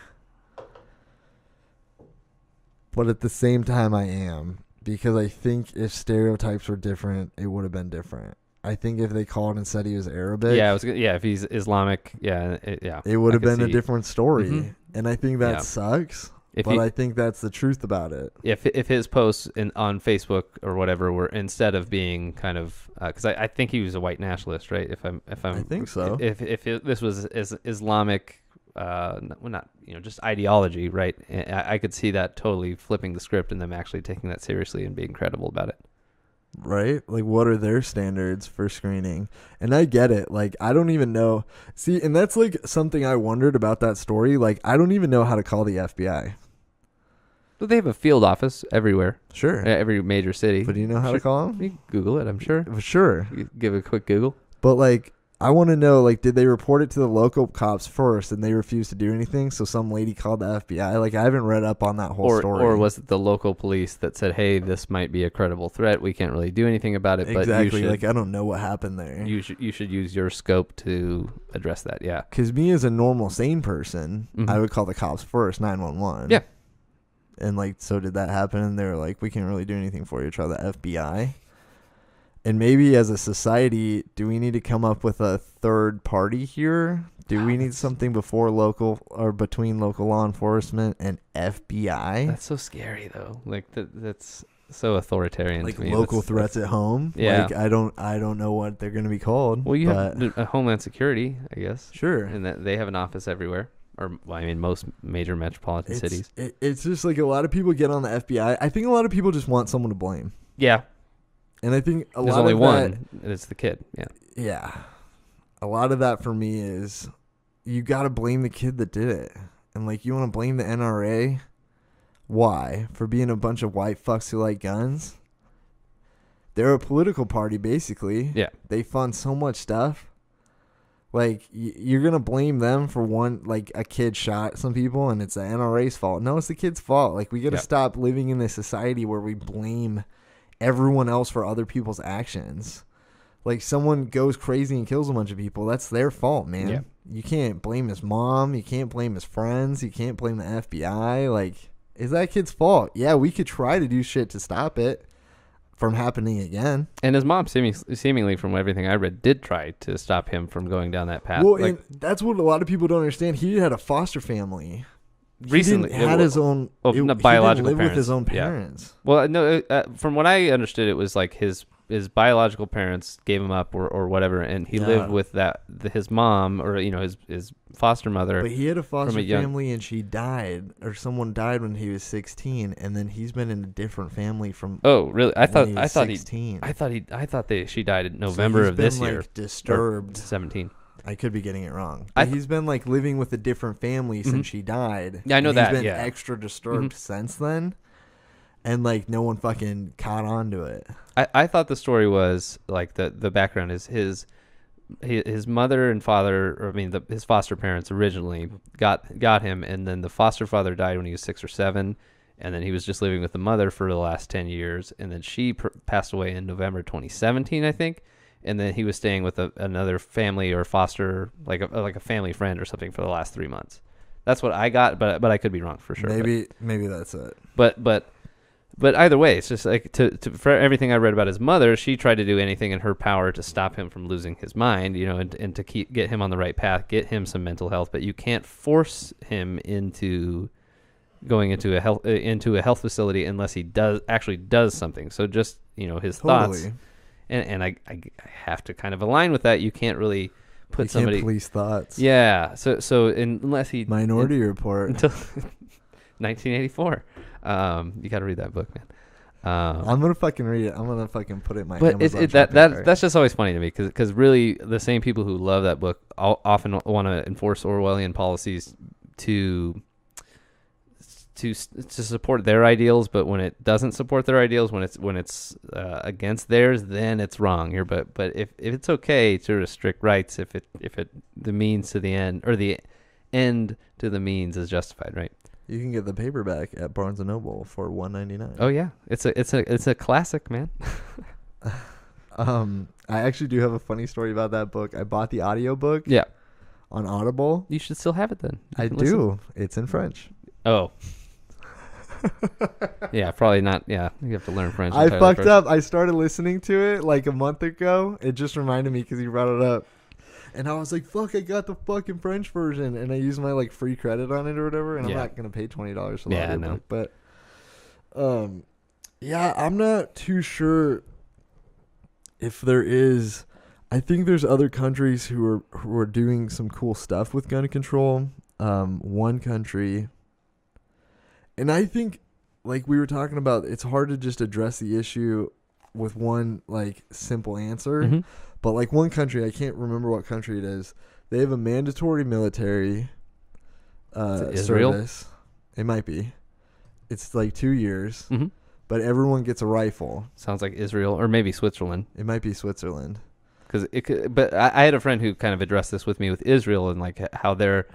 But at the same time, I am. Because I think if stereotypes were different, it would have been different. I think if they called and said he was Arabic. Yeah, if he's Islamic, it would have been a different story. Mm-hmm. And I think that sucks. But I think that's the truth about it. If his posts on Facebook or whatever were, instead of being kind of, because I think he was a white nationalist, right? I think so. If this was Islamic. Not just ideology, right? I could see that totally flipping the script and them actually taking that seriously and being credible about it. Right? Like, what are their standards for screening? And I get it. Like, I don't even know. See, and that's like something I wondered about that story. Like, I don't even know how to call the FBI. But they have a field office everywhere. Sure. Every major city. But do you know how to call them? You can Google it, I'm sure. Sure. You give it a quick Google. But like, I want to know, like, did they report it to the local cops first and they refused to do anything? So some lady called the FBI. Like, I haven't read up on that whole story. Or was it the local police that said, hey, this might be a credible threat. We can't really do anything about it. Exactly. But you should, like, I don't know what happened there. You should use your scope to address that. Yeah. Because me as a normal, sane person, I would call the cops first, 911. Yeah. And, like, so did that happen? And they were like, we can't really do anything for you. Try the FBI. And maybe as a society, do we need to come up with a third party here? Do we need something before local or between local law enforcement and FBI? That's so scary though. Like that's so authoritarian. Like to me. local threats at home. Yeah. Like I don't know what they're going to be called. Well, you have a Homeland Security, I guess. Sure. And that they have an office everywhere, or well, I mean, most major metropolitan cities. It's just like a lot of people get on the FBI. I think a lot of people just want someone to blame. Yeah. And I think there's only one, and it's the kid. Yeah. Yeah. A lot of that for me is you got to blame the kid that did it. And like you want to blame the NRA? Why? For being a bunch of white fucks who like guns? They're a political party basically. Yeah. They fund so much stuff. Like you're going to blame them for one, like a kid shot some people and it's the NRA's fault. No, it's the kid's fault. Like we got to stop living in this society where we blame everyone else for other people's actions. Like someone goes crazy and kills a bunch of people, that's their fault, man. Yeah. You can't blame his mom, you can't blame his friends, you can't blame the FBI. Like, is that kid's fault? Yeah, we could try to do shit to stop it from happening again. And his mom, seemingly from everything I read, did try to stop him from going down that path. Well, and that's what a lot of people don't understand. He had a foster family. Recently, he had his own biological he didn't live parents. with his own parents. Yeah. Well, no, from what I understood, it was like his biological parents gave him up or whatever, and he lived with his mom or his foster mother. But he had a foster family, and she died, or someone died when he was 16, and then he's been in a different family from. Oh, really? I thought 16. She died in November of this year. Disturbed. 17. I could be getting it wrong. But he's been like living with a different family since she died. Yeah, I know that. He's been extra disturbed since then. And like no one fucking caught on to it. I thought the story was like the background is his mother and father, or I mean his foster parents originally got him, and then the foster father died when he was 6 or 7, and then he was just living with the mother for the last 10 years, and then she passed away in November 2017, I think. And then he was staying with another family or foster, like a family friend or something for the last 3 months. That's what I got, but I could be wrong for sure. Maybe that's it. But either way, it's just like for everything I read about his mother, she tried to do anything in her power to stop him from losing his mind, and to get him on the right path, get him some mental health. But you can't force him into going into a health facility unless he does something. So just his thoughts. And I have to kind of align with that. You can't really put somebody. Can't police thoughts. Yeah. So unless he Minority Report until 1984, you got to read that book, man. I'm gonna fucking read it. I'm gonna fucking put it in my. But Amazon that's just always funny to me because really the same people who love that book often want to enforce Orwellian policies to support their ideals, but when it doesn't support their ideals, when it's against theirs, then it's wrong here. But if it's okay to restrict rights, if the means to the end, or the end to the means is justified, right? You can get the paperback at Barnes and Noble for $1.99. Oh yeah, it's a classic, man. I actually do have a funny story about that book. I bought the audiobook. Yeah. On Audible. You should still have it then. I do. It's in French. Oh. Yeah, probably not. Yeah, you have to learn French. I fucked up. I started listening to it like a month ago. It just reminded me because you brought it up. And I was like, fuck, I got the fucking French version. And I used my like free credit on it or whatever. And I'm not going to pay $20 for the audiobook. But, yeah, I'm not too sure if there is. I think there's other countries who are doing some cool stuff with gun control. One country. And I think, like we were talking about, it's hard to just address the issue with one, like, simple answer. Mm-hmm. But, like, one country, I can't remember what country it is, they have a mandatory military service. It might be. It's, like, 2 years. Mm-hmm. But everyone gets a rifle. Sounds like Israel, or maybe Switzerland. It might be Switzerland. But I had a friend who kind of addressed this with me with Israel and, like, how they're...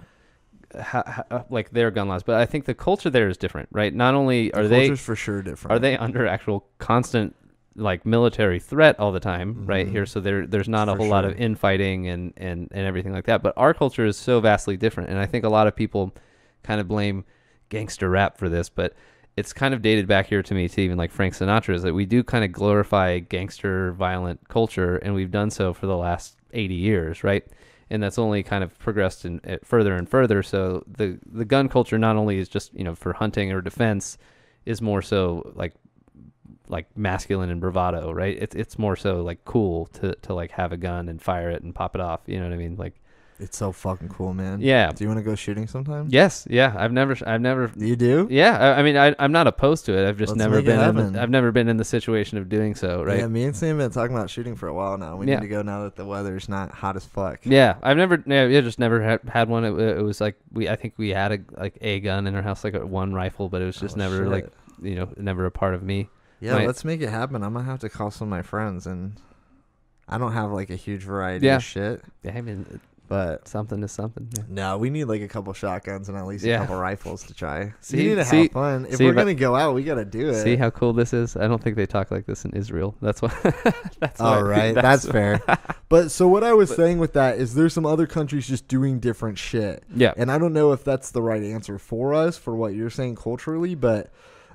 like their gun laws, but I think the culture there is different, right? Not only are they for sure different, are they under actual constant like military threat all the time, right here? So there's not a whole lot of infighting and everything like that. But our culture is so vastly different, and I think a lot of people kind of blame gangster rap for this, but it's kind of dated back here to me to even like Frank Sinatra, is that we do kind of glorify gangster violent culture, and we've done so for the last 80 years, right? And that's only kind of progressed further and further. So the gun culture not only is just, for hunting or defense, is more so like masculine and bravado, right? It's more so like cool to like have a gun and fire it and pop it off. You know what I mean? Like, It's so fucking cool, man. Yeah. Do you want to go shooting sometime? Yes. Yeah. I've never. You do? Yeah. I mean, I'm not opposed to it. I've just Let's never make it been. happen. I've never been in the situation of doing so. Right. Yeah. Me and Sam have been talking about shooting for a while now. We Yeah. need to go now that the weather's not hot as fuck. Yeah. I've never. Yeah. Just never had one. It was like I think we had a gun in our house, like one rifle, but it was just never shit. never a part of me. Yeah. Let's make it happen. I'm gonna have to call some of my friends, and I don't have like a huge variety of shit. Yeah. I mean. But something is something. Yeah. no, we need like a couple shotguns and at least a couple rifles to try. We need to have fun. If we're gonna go out, we gotta do it. See how cool this is? I don't think they talk like this in Israel. That's why. All right, that's fair. But so what I was saying with that is there's some other countries just doing different shit. Yeah. And I don't know if that's the right answer for us for what you're saying culturally, but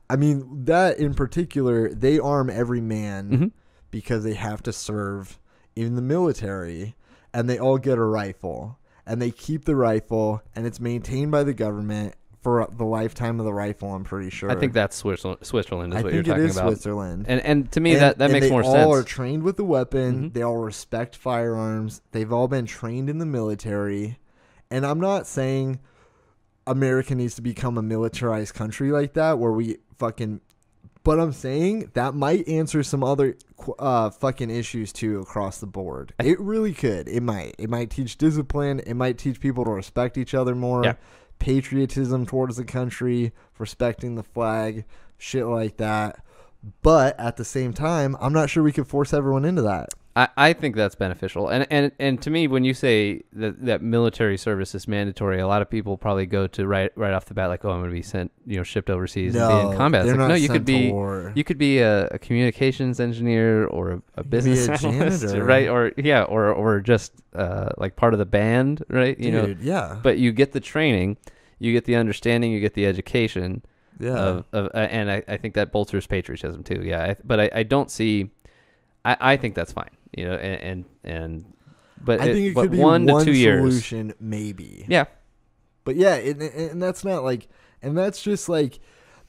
I mean that in particular, they arm every man because they have to serve in the military. And they all get a rifle, and they keep the rifle, and it's maintained by the government for the lifetime of the rifle. I'm pretty sure. I think that's Switzerland is what you're talking about. I think it is Switzerland. And to me that makes more sense. They all are trained with the weapon. They all respect firearms. They've all been trained in the military. And I'm not saying America needs to become a militarized country like that, where we fucking. But I'm saying that might answer some other fucking issues too across the board. It really could. It might. It might teach discipline. It might teach people to respect each other more. Yeah. Patriotism towards the country, respecting the flag, shit like that. But at the same time, I'm not sure we could force everyone into that. I think that's beneficial. And to me, when you say that military service is mandatory, a lot of people probably go to right off the bat like, oh, I'm going to be sent, shipped overseas and be in combat. It's like, no, you could be a communications engineer or a business analyst, right? Or just like part of the band, right? Yeah. But you get the training, you get the understanding, you get the education. Yeah. And I think that bolsters patriotism too. Yeah. But I don't see. I think that's fine, but I think it could be 1 to 2 years solution, maybe. Yeah, but yeah, and that's not like, and that's just like,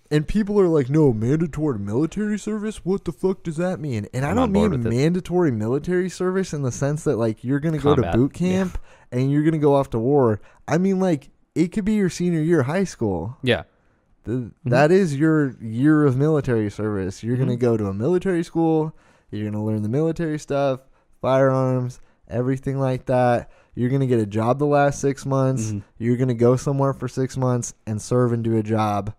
and people are like, no, mandatory military service. What the fuck does that mean? And I don't mean mandatory military service in the sense that like you're gonna go to boot camp and you're gonna go off to war. I mean like it could be your senior year of high school. Yeah. That is your year of military service. You're gonna go to a military school. You're going to learn the military stuff, firearms, everything like that. You're going to get a job the last 6 months. You're going to go somewhere for 6 months and serve and do a job.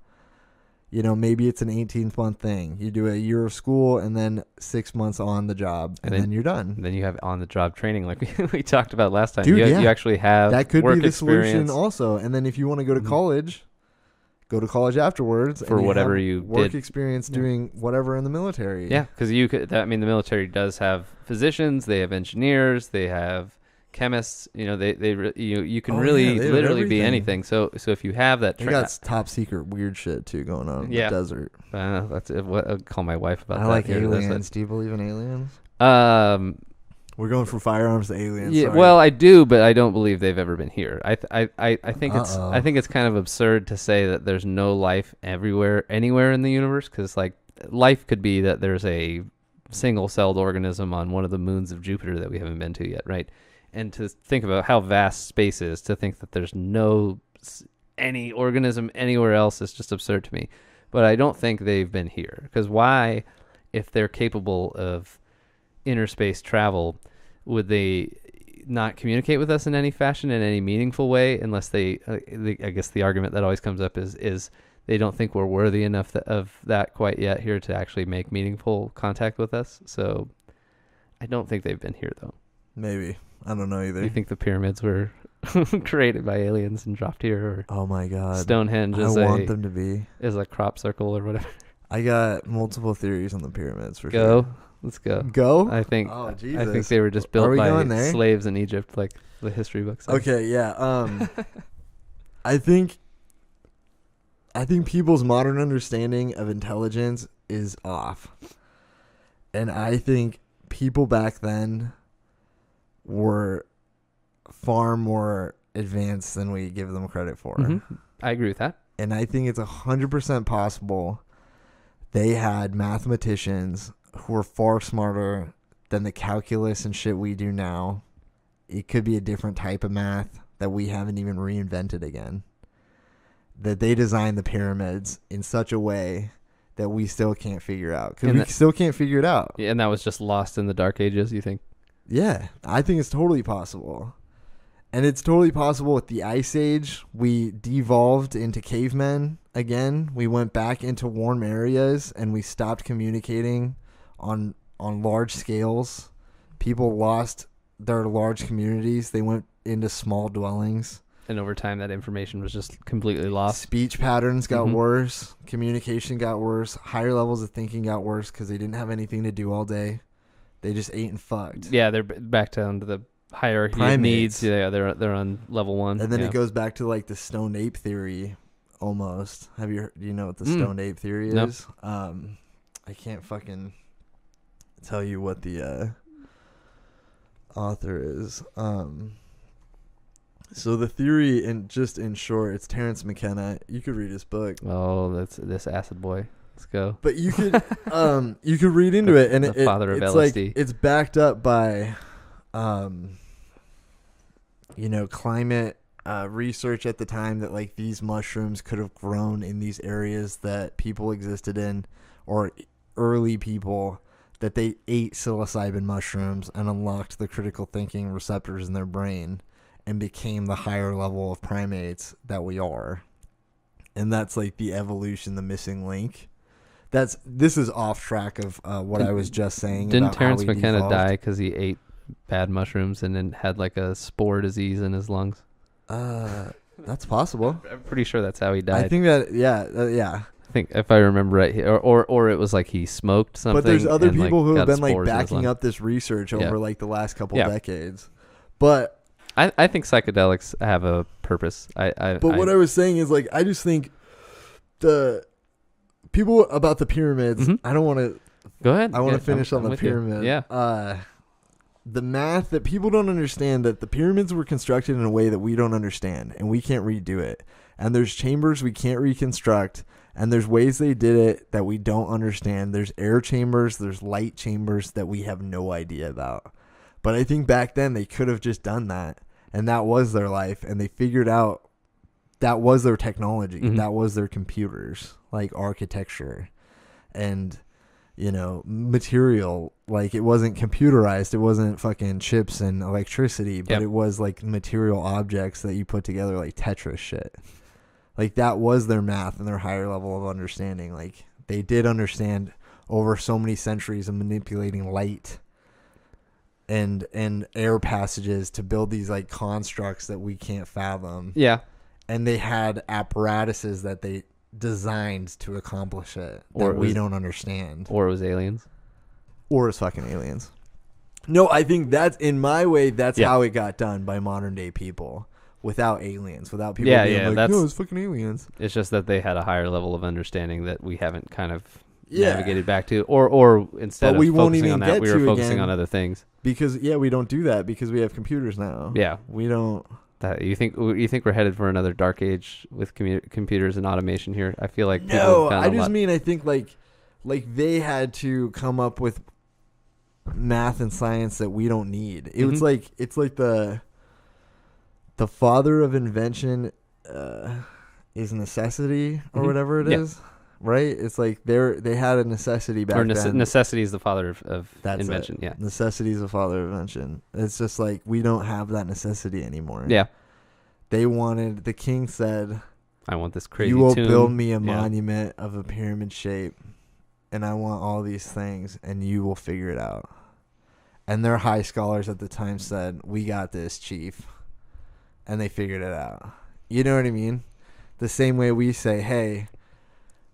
Maybe it's an 18-month thing. You do a year of school and then 6 months on the job, and then you're done. Then you have on-the-job training like we talked about last time. Dude, you actually have that could work be the experience. solution also. And then if you want to go to college, go to college afterwards for whatever you work did. Experience doing whatever in the military. Yeah, because you could. The military does have physicians. They have engineers. They have chemists. You can literally be anything. So if you have that, they got top secret weird shit too going on in the desert. That's what I'll call my wife about that. I like aliens. Do you believe in aliens? We're going from firearms to aliens. Yeah, sorry. well, I do, but I don't believe they've ever been here. I think it's kind of absurd to say that there's no life anywhere in the universe, because like life could be that there's a single-celled organism on one of the moons of Jupiter that we haven't been to yet, right? And to think about how vast space is, to think that there's any organism anywhere else is just absurd to me. But I don't think they've been here, because why, if they're capable of interspace travel, would they not communicate with us in any fashion, in any meaningful way, unless I guess the argument that always comes up is they don't think we're worthy enough of that quite yet here to actually make meaningful contact with us. So I don't think they've been here, though. Maybe. I don't know either. Do you think the pyramids were created by aliens and dropped here? Or oh my God. Stonehenge want them to be. Is a crop circle or whatever. I got multiple theories on the pyramids for sure. Let's go. Go? I think. Oh, Jesus. I think they were just built by slaves in Egypt, like the history books. Okay, yeah. I think I think people's modern understanding of intelligence is off. And I think people back then were far more advanced than we give them credit for. Mm-hmm. I agree with that. And I think it's 100% possible they had mathematicians who were far smarter than the calculus and shit we do now. It could be a different type of math that we haven't even reinvented again. That they designed the pyramids in such a way that we still can't figure out. Because we still can't figure it out. Yeah, and that was just lost in the Dark Ages, you think? Yeah, I think it's totally possible. And it's totally possible with the Ice Age. We devolved into cavemen again. We went back into warm areas and we stopped communicating on large scales. People lost their large communities. They went into small dwellings. And over time, that information was just completely lost. Speech patterns got worse. Communication got worse. Higher levels of thinking got worse because they didn't have anything to do all day. They just ate and fucked. Yeah, they're back down to the hierarchy of needs. Yeah, they're on level 1. And then it goes back to like the stone ape theory almost. Do you know what the stone ape theory is? I can't fucking tell you what the author is. So the theory, and just in short, it's Terrence McKenna. You could read his book. Oh, that's this acid boy. Let's go. But you could read into it, and the father of it's LSD. like it's backed up by, climate research at the time that like these mushrooms could have grown in these areas that people existed in, or early people, that they ate psilocybin mushrooms and unlocked the critical thinking receptors in their brain and became the higher level of primates that we are. And that's like the evolution, the missing link. This is off track of what I was just saying. Didn't about Terrence how we McKenna devolved. die because he ate bad mushrooms and then had like a spore disease in his lungs? That's possible. I'm pretty sure that's how he died. I think that, yeah. I think if I remember right, or it was like he smoked something. But there's other and, people like, who have got been like spores in his backing lung. up this research over like the last couple decades. But I think psychedelics have a purpose. what I was saying is like I just think the people about the pyramids. I don't want to go ahead. I want to finish on the pyramid. You. Yeah. The math that people don't understand, that the pyramids were constructed in a way that we don't understand and we can't redo it. And there's chambers we can't reconstruct, and there's ways they did it that we don't understand. There's air chambers, there's light chambers that we have no idea about. But I think back then they could have just done that, and that was their life, and they figured out that was their technology. That was their computers, like architecture and material. Like it wasn't computerized, it wasn't fucking chips and electricity, but it was like material objects that you put together, like Tetris shit. Like that was their math and their higher level of understanding. Like they did understand over so many centuries of manipulating light and air passages to build these like constructs that we can't fathom. Yeah. And they had apparatuses that they designed to accomplish it that we don't understand. Or it was aliens. Or it's fucking aliens. No, I think that's, in my way, that's how it got done by modern day people. Without aliens. Without people being like, no, it's fucking aliens. It's just that they had a higher level of understanding that we haven't kind of navigated back to. Or instead of focusing on that, we were focusing on other things. Because, we don't do that because we have computers now. Yeah. We don't... You think we're headed for another dark age with computers and automation here? I feel like I think like they had to come up with math and science that we don't need. It was like it's like the father of invention is necessity or whatever it is, right? It's like they had a necessity back then. Necessity is the father of invention. Yeah, necessity is the father of invention. It's just like we don't have that necessity anymore. Yeah, the king said, "I want this crazy. You will build me a monument of a pyramid shape, and I want all these things, and you will figure it out." And their high scholars at the time said, "We got this, chief," and they figured it out. You know what I mean? The same way we say, "Hey,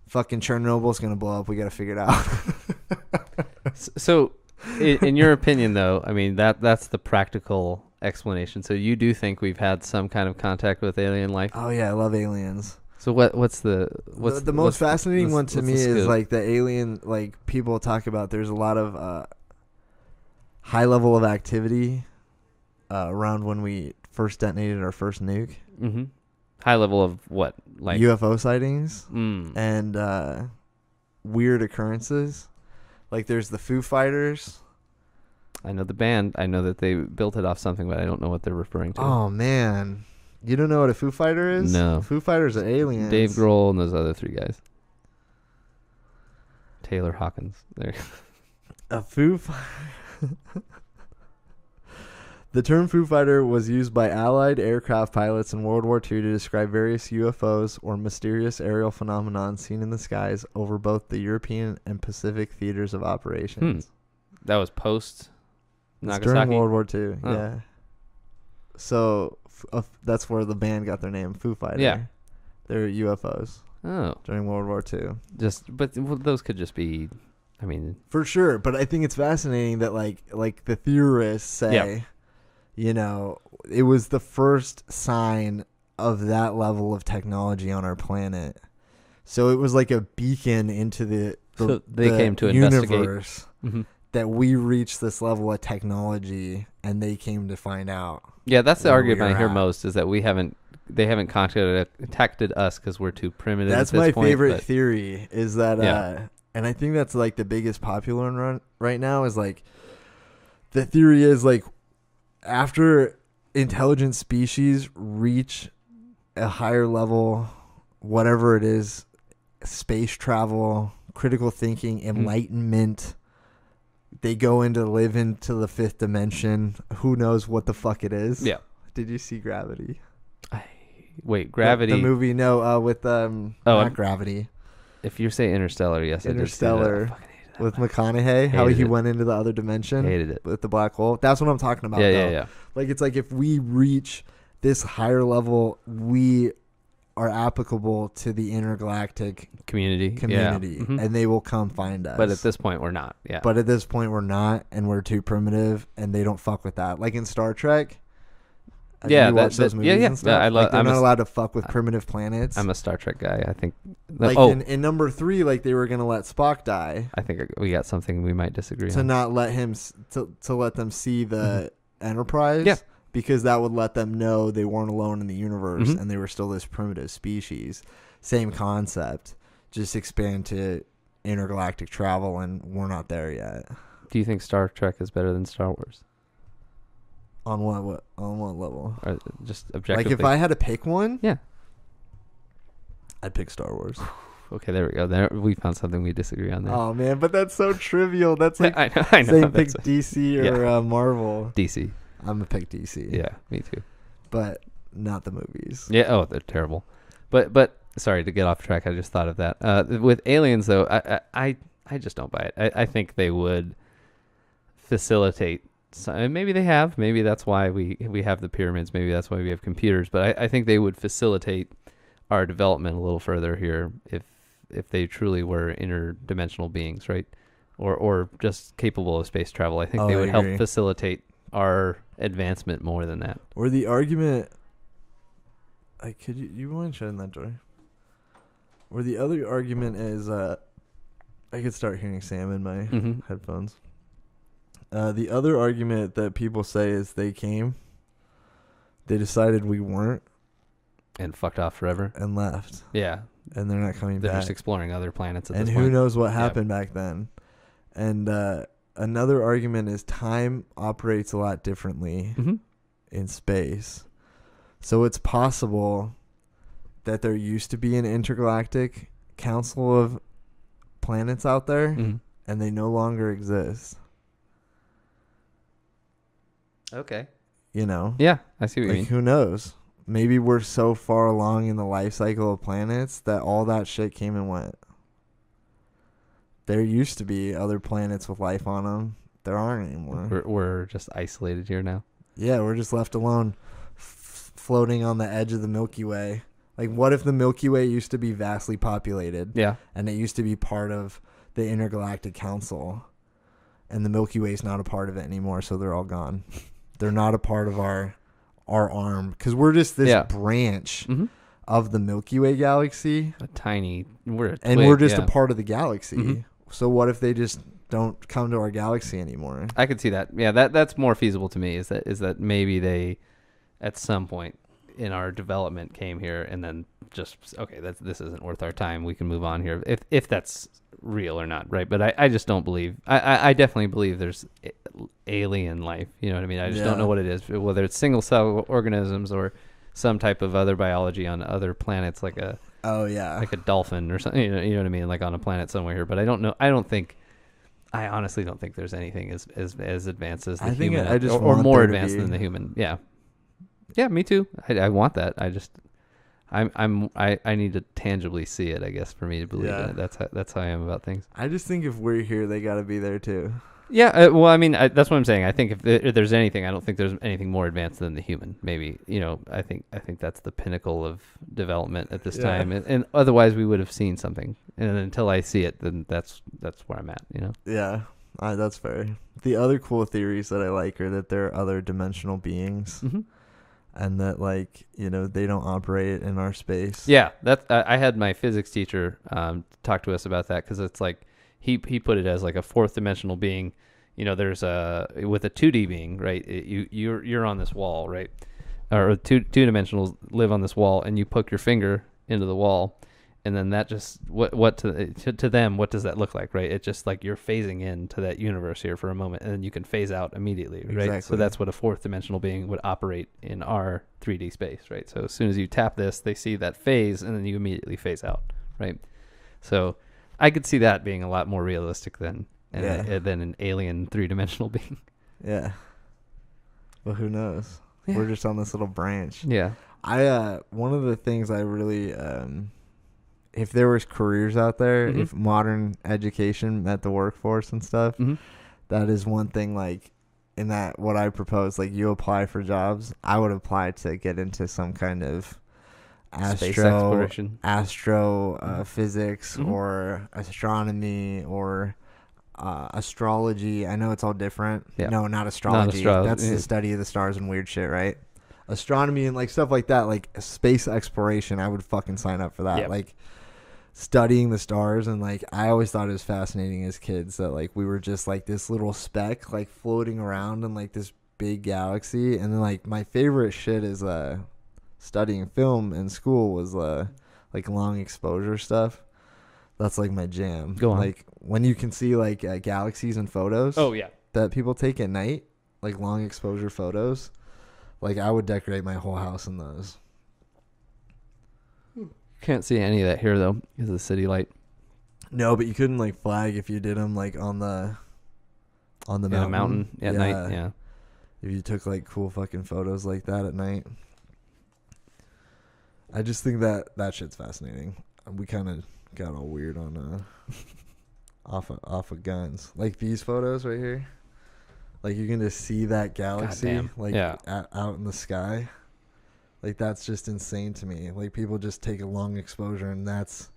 fucking Chernobyl's gonna blow up. We got to figure it out." So, in your opinion, though, I mean that's the practical explanation. So you do think we've had some kind of contact with alien life? Oh yeah, I love aliens. So what's the most fascinating one to me is scoop? like the alien, like people talk about. There's a lot of high level of activity around when we first detonated our first nuke. Mm-hmm. High level of what? Like UFO sightings and weird occurrences. Like there's the Foo Fighters. I know the band. I know that they built it off something, but I don't know what they're referring to. Oh man, you don't know what a Foo Fighter is? No. Foo Fighters are aliens. Dave Grohl and those other three guys. Taylor Hawkins. There. A Foo The term Foo Fighter was used by Allied aircraft pilots in World War II to describe various UFOs or mysterious aerial phenomenon seen in the skies over both the European and Pacific theaters of operations. That was post It's Nagasaki. during World War II, Oh. yeah. So that's where the band got their name, Foo Fighter. Yeah. They're UFOs Oh, during World War II. but those could just be. I mean, For sure, but I think it's fascinating that like the theorists say, you know, it was the first sign of that level of technology on our planet. So it was like a beacon into the so they the came to universe investigate. that we reached this level of technology, and they came to find out. Yeah, that's the where argument we I are hear at. most is that they haven't contacted us because we're too primitive. That's at this my point, favorite but- theory is that Yeah. and I think that's like the biggest popular one right now is like the theory is like after intelligent species reach a higher level, whatever it is, space travel, critical thinking, enlightenment, they go into live into the fifth dimension. Who knows what the fuck it is? Yeah. Did you see Gravity? Wait, Gravity. The movie? No, with not Gravity. If you say Interstellar, yes, Interstellar. I did see that. I fucking hated that With one. McConaughey, how Hated he it. went into the other dimension Hated it. with the black hole. That's what I'm talking about. Yeah, though. yeah. Like it's like if we reach this higher level, we are applicable to the intergalactic Community. community, Yeah. Mhm. and they will come find us. But at this point, we're not. Yeah. But at this point, we're not, and we're too primitive, and they don't fuck with that. Like in Star Trek. Yeah, you watch those yeah, movies yeah. and stuff? Yeah, I like they're I'm not a- allowed to fuck with primitive planets. I'm a Star Trek guy. I think. like oh, in number 3, like they were gonna let Spock die. I think we got something we might disagree To on. not let him to let them see the Enterprise, Yeah. because that would let them know they weren't alone in the universe Mhm. and they were still this primitive species. Same concept, just expand to intergalactic travel, and we're not there yet. Do you think Star Trek is better than Star Wars? On what level? Or just Like objectively? if I had to pick one, Yeah. I'd pick Star Wars. Okay, there we go. There we found something we disagree on there. Oh man, but that's so trivial. That's like I know. saying pick that's- DC or Marvel. DC. I'm gonna pick DC. Yeah, me too. But not the movies. Yeah. Oh, they're terrible. But sorry to get off track. I just thought of that. With aliens, though, I just don't buy it. I think they would facilitate. And maybe they have. Maybe that's why we have the pyramids. Maybe that's why we have computers. But I think they would facilitate our development a little further here if they truly were interdimensional beings, right? Or just capable of space travel. I think they I would help agree. facilitate our advancement more than that. Or the argument, could you mind shutting that door? Or the other argument is, I could start hearing Sam in my Mhm. headphones. The other argument that people say is they decided we weren't, And fucked off forever. and left, Yeah. and they're not coming They're back. just exploring other planets at And this who point. knows what Yeah. happened back then. And another argument is time operates a lot differently Mm-hmm. in space. So it's possible that there used to be an intergalactic council of planets out there, Mm-hmm. and they no longer exist. Okay. You know? Yeah, I see what you Like, mean. who knows? Maybe we're so far along in the life cycle of planets that all that shit came and went. There used to be other planets with life on them. There aren't anymore. We're just isolated here now. Yeah, we're just left alone, floating on the edge of the Milky Way. Like, what if the Milky Way used to be vastly populated, Yeah. and it used to be part of the Intergalactic Council, and the Milky Way is not a part of it anymore, so they're all gone. They're not a part of our arm, because we're just this Yeah. branch Mm-hmm. of the Milky Way galaxy, we're we're just a yeah. part of the galaxy. Mm-hmm. So what if they just don't come to our galaxy anymore? I could see that. Yeah, that's more feasible to me. Is that maybe they, at some point in our development, came here and then just okay, this isn't worth our time. We can move on here. If that's real or not, right? But I just don't believe. I definitely believe there's alien life. You know what I mean? I just don't know what it is. Whether it's single cell organisms or some type of other biology on other planets, like a like a dolphin or something. You know what I mean? Like on a planet somewhere here. But I don't know. I honestly don't think there's anything as advanced as the human, or more advanced than the human. Yeah, me too. I want that. I need to tangibly see it, I guess, for me to believe in it. That's how I am about things. I just think if we're here, they got to be there too. Yeah, well, I mean, that's what I'm saying. I think if there's anything, I don't think there's anything more advanced than the human. Maybe, I think that's the pinnacle of development at this time, and otherwise we would have seen something. And until I see it, then that's where I'm at. Yeah, that's fair. The other cool theories that I like are that there are other dimensional beings, and that they don't operate in our space. Yeah, I had my physics teacher talk to us about that, because it's like he put it as like a fourth dimensional being. There's with a 2D being, right? You're on this wall, right? Or two dimensionals live on this wall, and you poke your finger into the wall, and then that just what to them, what does that look like, right? It's just like you're phasing into that universe here for a moment, and then you can phase out immediately, right? Exactly. So that's what a fourth dimensional being would operate in our 3D space, right? So as soon as you tap this, they see that phase, and then you immediately phase out, right? So I could see that being a lot more realistic than an alien 3-dimensional being. Yeah. Well, who knows? Yeah. We're just on this little branch. Yeah. One of the things I really, if there was careers out there, if modern education met the workforce and stuff, that is one thing, in that what I propose, you apply for jobs, I would apply to get into some kind of space exploration, physics or astronomy or astrology. I know it's all different. Yeah. No, not astrology. That's the study of the stars and weird shit, right? Astronomy and stuff like that, space exploration. I would fucking sign up for that. Yep. Studying the stars, and I always thought it was fascinating as kids that we were just this little speck floating around in this big galaxy. And then my favorite shit is studying film in school was long exposure stuff. That's my jam. Go on. When you can see galaxies and photos. Oh yeah. That people take at night, long exposure photos. I would decorate my whole house in those. Can't see any of that here though, because of the city light. No, but you couldn't flag if you did them on the mountain at night. Yeah. If you took cool fucking photos like that at night. I just think that shit's fascinating. We kind of got all weird on off of guns. These photos right here. You can just see that galaxy out in the sky. That's just insane to me. People just take a long exposure, and that's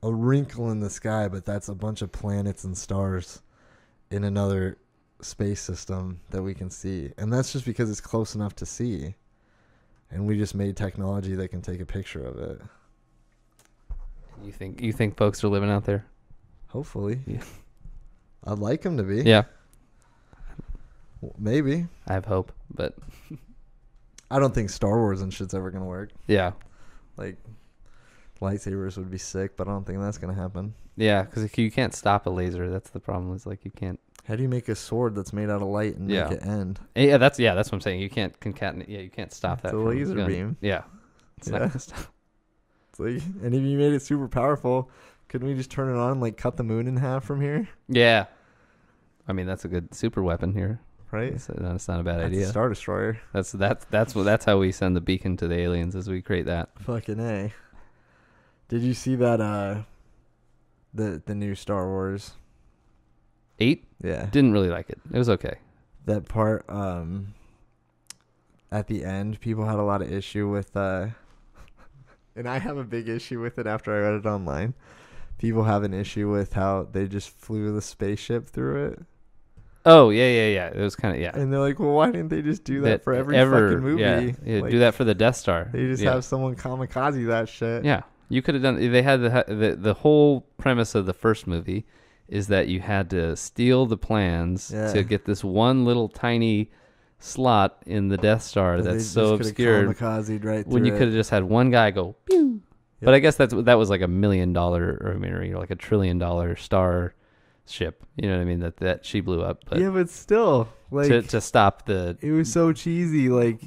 a wrinkle in the sky, but that's a bunch of planets and stars in another space system that we can see. And that's just because it's close enough to see. And we just made technology that can take a picture of it. You think folks are living out there? Hopefully. Yeah. I'd like them to be. Yeah. Maybe. I have hope, but I don't think Star Wars and shit's ever gonna work. Yeah. Lightsabers would be sick, but I don't think that's gonna happen. Yeah, because you can't stop a laser. That's the problem. Is you can't. How do you make a sword that's made out of light and make it end? Yeah, that's what I'm saying. You can't concatenate. Yeah, you can't stop that. It's a laser beam. Yeah. It's not gonna stop. It's and if you made it super powerful, couldn't we just turn it on and cut the moon in half from here? Yeah. I mean, that's a good super weapon here. Right? That's not a bad idea. A Star Destroyer. That's how we send the beacon to the aliens, as we create that. Fucking A. Did you see that the new Star Wars 8? Yeah. Didn't really like it. It was okay. That part at the end, people had a lot of issue with and I have a big issue with it after I read it online. People have an issue with how they just flew the spaceship through it. Oh yeah. It was kind of And they're like, well, why didn't they just do that for every fucking movie? Yeah, like, do that for the Death Star. They just have someone kamikaze that shit. Yeah, you could have done. They had the whole premise of the first movie is that you had to steal the plans to get this one little tiny slot in the Death Star that's so obscured. Right when you could have just had one guy go pew. But I guess that was like $1 million or like $1 trillion star ship. You know what I mean? That she blew up. But yeah, but still, like to stop the. It was so cheesy. Like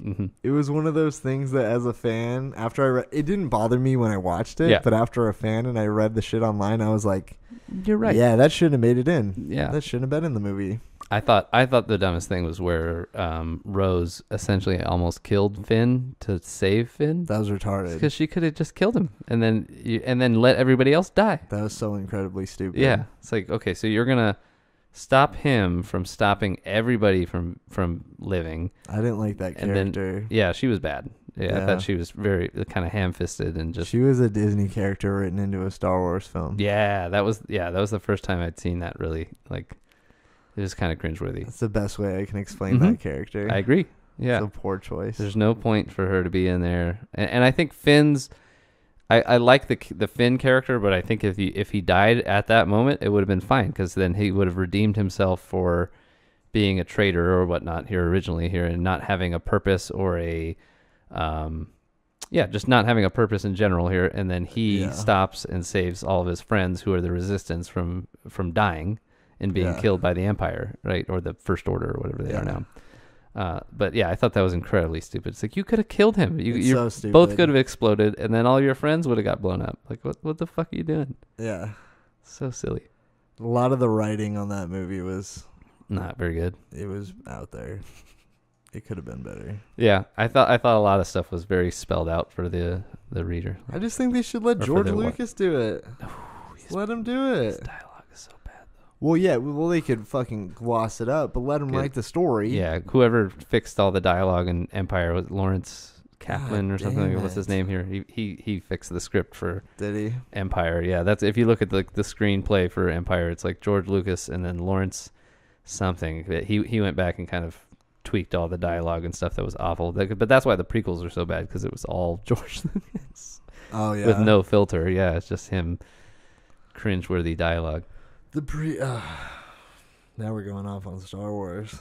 it was one of those things that, as a fan, after I read, it didn't bother me when I watched it. Yeah. But after a fan and I read the shit online, I was like, "You're right. Yeah, that shouldn't have made it in. Yeah, that shouldn't have been in the movie." I thought the dumbest thing was where Rose essentially almost killed Finn to save Finn. That was retarded. Because she could have just killed him and then let everybody else die. That was so incredibly stupid. Yeah, it's like, okay, so you're gonna stop him from stopping everybody from living. I didn't like that character. Yeah, she was bad. Yeah, I thought she was very kind of ham-fisted and just. She was a Disney character written into a Star Wars film. Yeah, that was the first time I'd seen that really like. It was kind of cringeworthy. That's the best way I can explain that character. I agree. Yeah. It's a poor choice. There's no point for her to be in there. And I think Finn's... I like the Finn character, but I think if he died at that moment, it would have been fine, because then he would have redeemed himself for being a traitor or whatnot here originally here, and not having a purpose or a... just not having a purpose in general here. And then he stops and saves all of his friends who are the resistance from dying and being killed by the Empire, right? Or the First Order or whatever they are now. But yeah, I thought that was incredibly stupid. It's like, you could have killed him. You so stupid. Both could have exploded, and then all your friends would have got blown up. Like, what the fuck are you doing? Yeah. So silly. A lot of the writing on that movie was... not very good. It was out there. It could have been better. Yeah, I thought a lot of stuff was very spelled out for the reader. I just think they should let George Lucas do it. Let him do it. His dialogue is so bad. Well, yeah, they could fucking gloss it up, but let him write the story. Yeah, whoever fixed all the dialogue in Empire was Lawrence Kaplan or something. What's his name here? He fixed the script for Did he? Empire. Yeah, that's if you look at the screenplay for Empire, it's like George Lucas and then Lawrence something. He went back and kind of tweaked all the dialogue and stuff that was awful. But that's why the prequels are so bad, because it was all George Lucas. Oh yeah, with no filter. Yeah, it's just him cringeworthy dialogue. Now we're going off on Star Wars.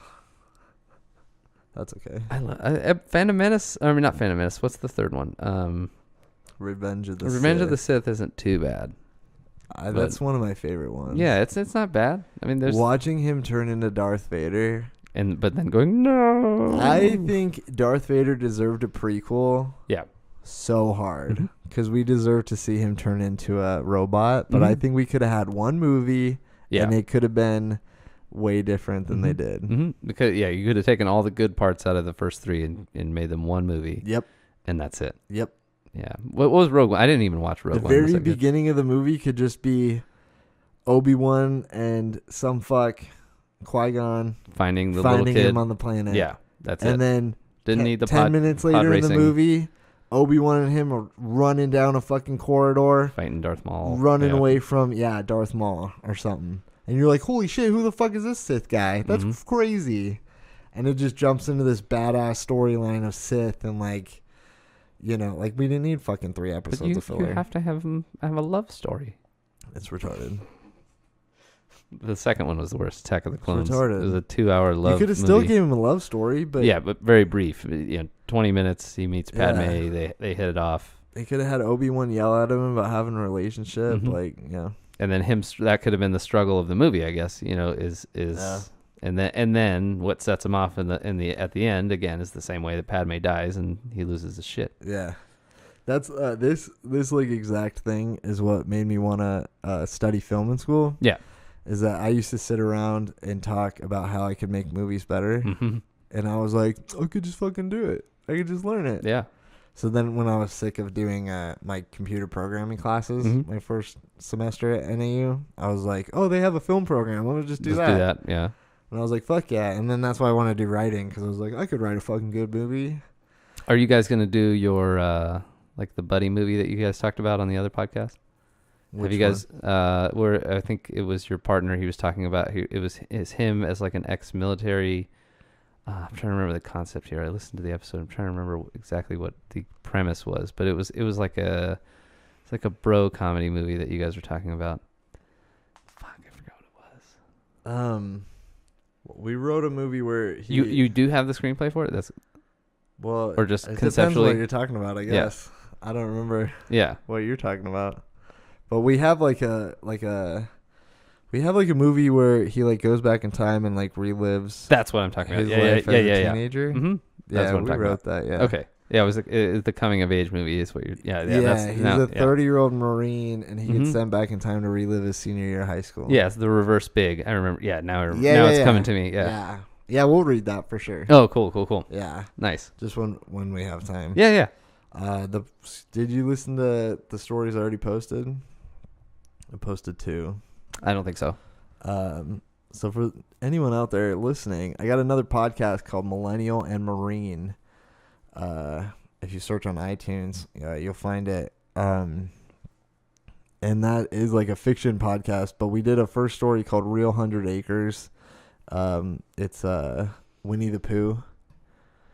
That's okay. Phantom Menace. I mean, not Phantom Menace. What's the third one? Revenge of the Sith. Revenge of the Sith isn't too bad. That's one of my favorite ones. Yeah, it's not bad. I mean, there's watching him turn into Darth Vader, but then going no. I think Darth Vader deserved a prequel. Yeah. So hard, because we deserve to see him turn into a robot. But I think we could have had one movie, and it could have been way different than they did. Because you could have taken all the good parts out of the first three and made them one movie. Yep. And that's it. Yep. Yeah. What was Rogue One? I didn't even watch Rogue One. The very beginning of the movie could just be Obi-Wan and some fuck Qui-Gon finding little kid him on the planet. Yeah, that's it. And then didn't need the 10 minutes later in the movie, Obi-Wan and him are running down a fucking corridor, fighting Darth Maul, running away from Darth Maul or something. And you're like, holy shit, who the fuck is this Sith guy? That's crazy. And it just jumps into this badass storyline of Sith, and like, we didn't need fucking 3 episodes of filler. You have to have a love story. It's retarded. The second one was the worst. Attack of the Clones. Retarded. It was a 2-hour love. You could have still gave him a love story, but but very brief. 20 minutes. He meets Padme. They hit it off. They could have had Obi-Wan yell at him about having a relationship, And then that could have been the struggle of the movie, I guess. And then what sets him off at the end again is the same way that Padme dies and he loses his shit. Yeah. That's this like exact thing is what made me want to study film in school. Yeah. Is that I used to sit around and talk about how I could make movies better. And I was like, I could just fucking do it. I could just learn it. Yeah. So then when I was sick of doing my computer programming classes, my first semester at NAU, I was like, oh, they have a film program. Let me just do that. Yeah. And I was like, fuck yeah. And then that's why I wanted to do writing, because I was like, I could write a fucking good movie. Are you guys going to do your, the buddy movie that you guys talked about on the other podcast? Have you guys? Where I think it was your partner. He was talking about. It was him as like an ex-military. I'm trying to remember the concept here. I listened to the episode. I'm trying to remember exactly what the premise was, but it was like it's like a bro comedy movie that you guys were talking about. Fuck, I forgot what it was. We wrote a movie where you do have the screenplay for it. That's or just it conceptually. depends what you're talking about, I guess. I don't remember. Yeah, what you're talking about, but we have like a movie where he like goes back in time and like relives. That's what I'm talking about. His life as a teenager. Mm-hmm. Yeah, we wrote that. Yeah. Okay. Yeah, it was the coming of age movie. Is what you're. Yeah. He's a 30-year-old Marine, and he gets sent back in time to relive his senior year of high school. Yeah, it's the reverse big. I remember. Yeah, now I remember. Now it's coming to me. Yeah. Yeah, we'll read that for sure. Oh, cool. Yeah, nice. Just when we have time. Yeah. Did you listen to the stories I already posted? I posted 2. I don't think so. So for anyone out there listening, I got another podcast called Millennial and Marine. If you search on iTunes, you'll find it. And that is like a fiction podcast, but we did a first story called Real 100 Acres. It's Winnie the Pooh.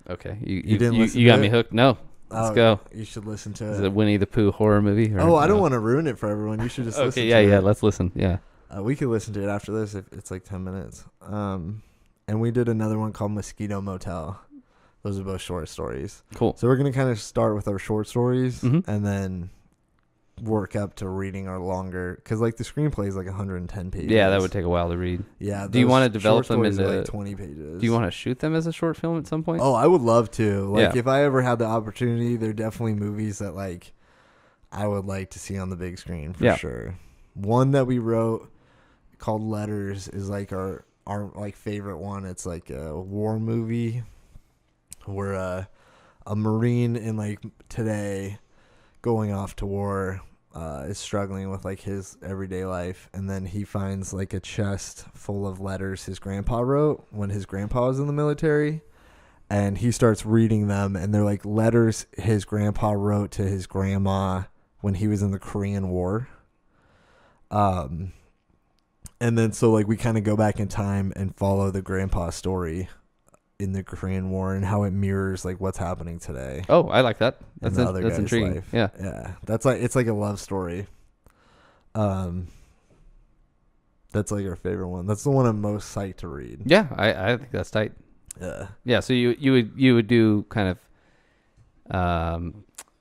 Okay. You didn't listen you got to me it? hooked. No. Let's go. You should listen to it. Is it Winnie the Pooh horror movie? Or I don't want to ruin it for everyone. You should just listen to it. Okay, yeah, let's listen. Yeah. We could listen to it after this if it's like 10 minutes. And we did another one called Mosquito Motel. Those are both short stories. Cool. So we're going to kind of start with our short stories and then work up to reading our longer, because like the screenplay is like 110 pages. Yeah, that would take a while to read. Yeah. Do you want to develop them into like 20 pages? Do you want to shoot them as a short film at some point? Oh, I would love to. Like if I ever had the opportunity, they're definitely movies that like I would like to see on the big screen for sure. One that we wrote called Letters is like our like favorite one. It's like a war movie where a Marine in like today going off to war is struggling with like his everyday life, and then he finds like a chest full of letters his grandpa wrote when his grandpa was in the military, and he starts reading them, and they're like letters his grandpa wrote to his grandma when he was in the Korean War. And then so like we kind of go back in time and follow the grandpa story in the Korean War and how it mirrors like what's happening today. Oh, I like that. That's intriguing. Life. Yeah. Yeah. That's like, it's like a love story. That's like our favorite one. That's the one I'm most psyched to read. Yeah, I think that's tight. Yeah. Yeah, so you would do kind of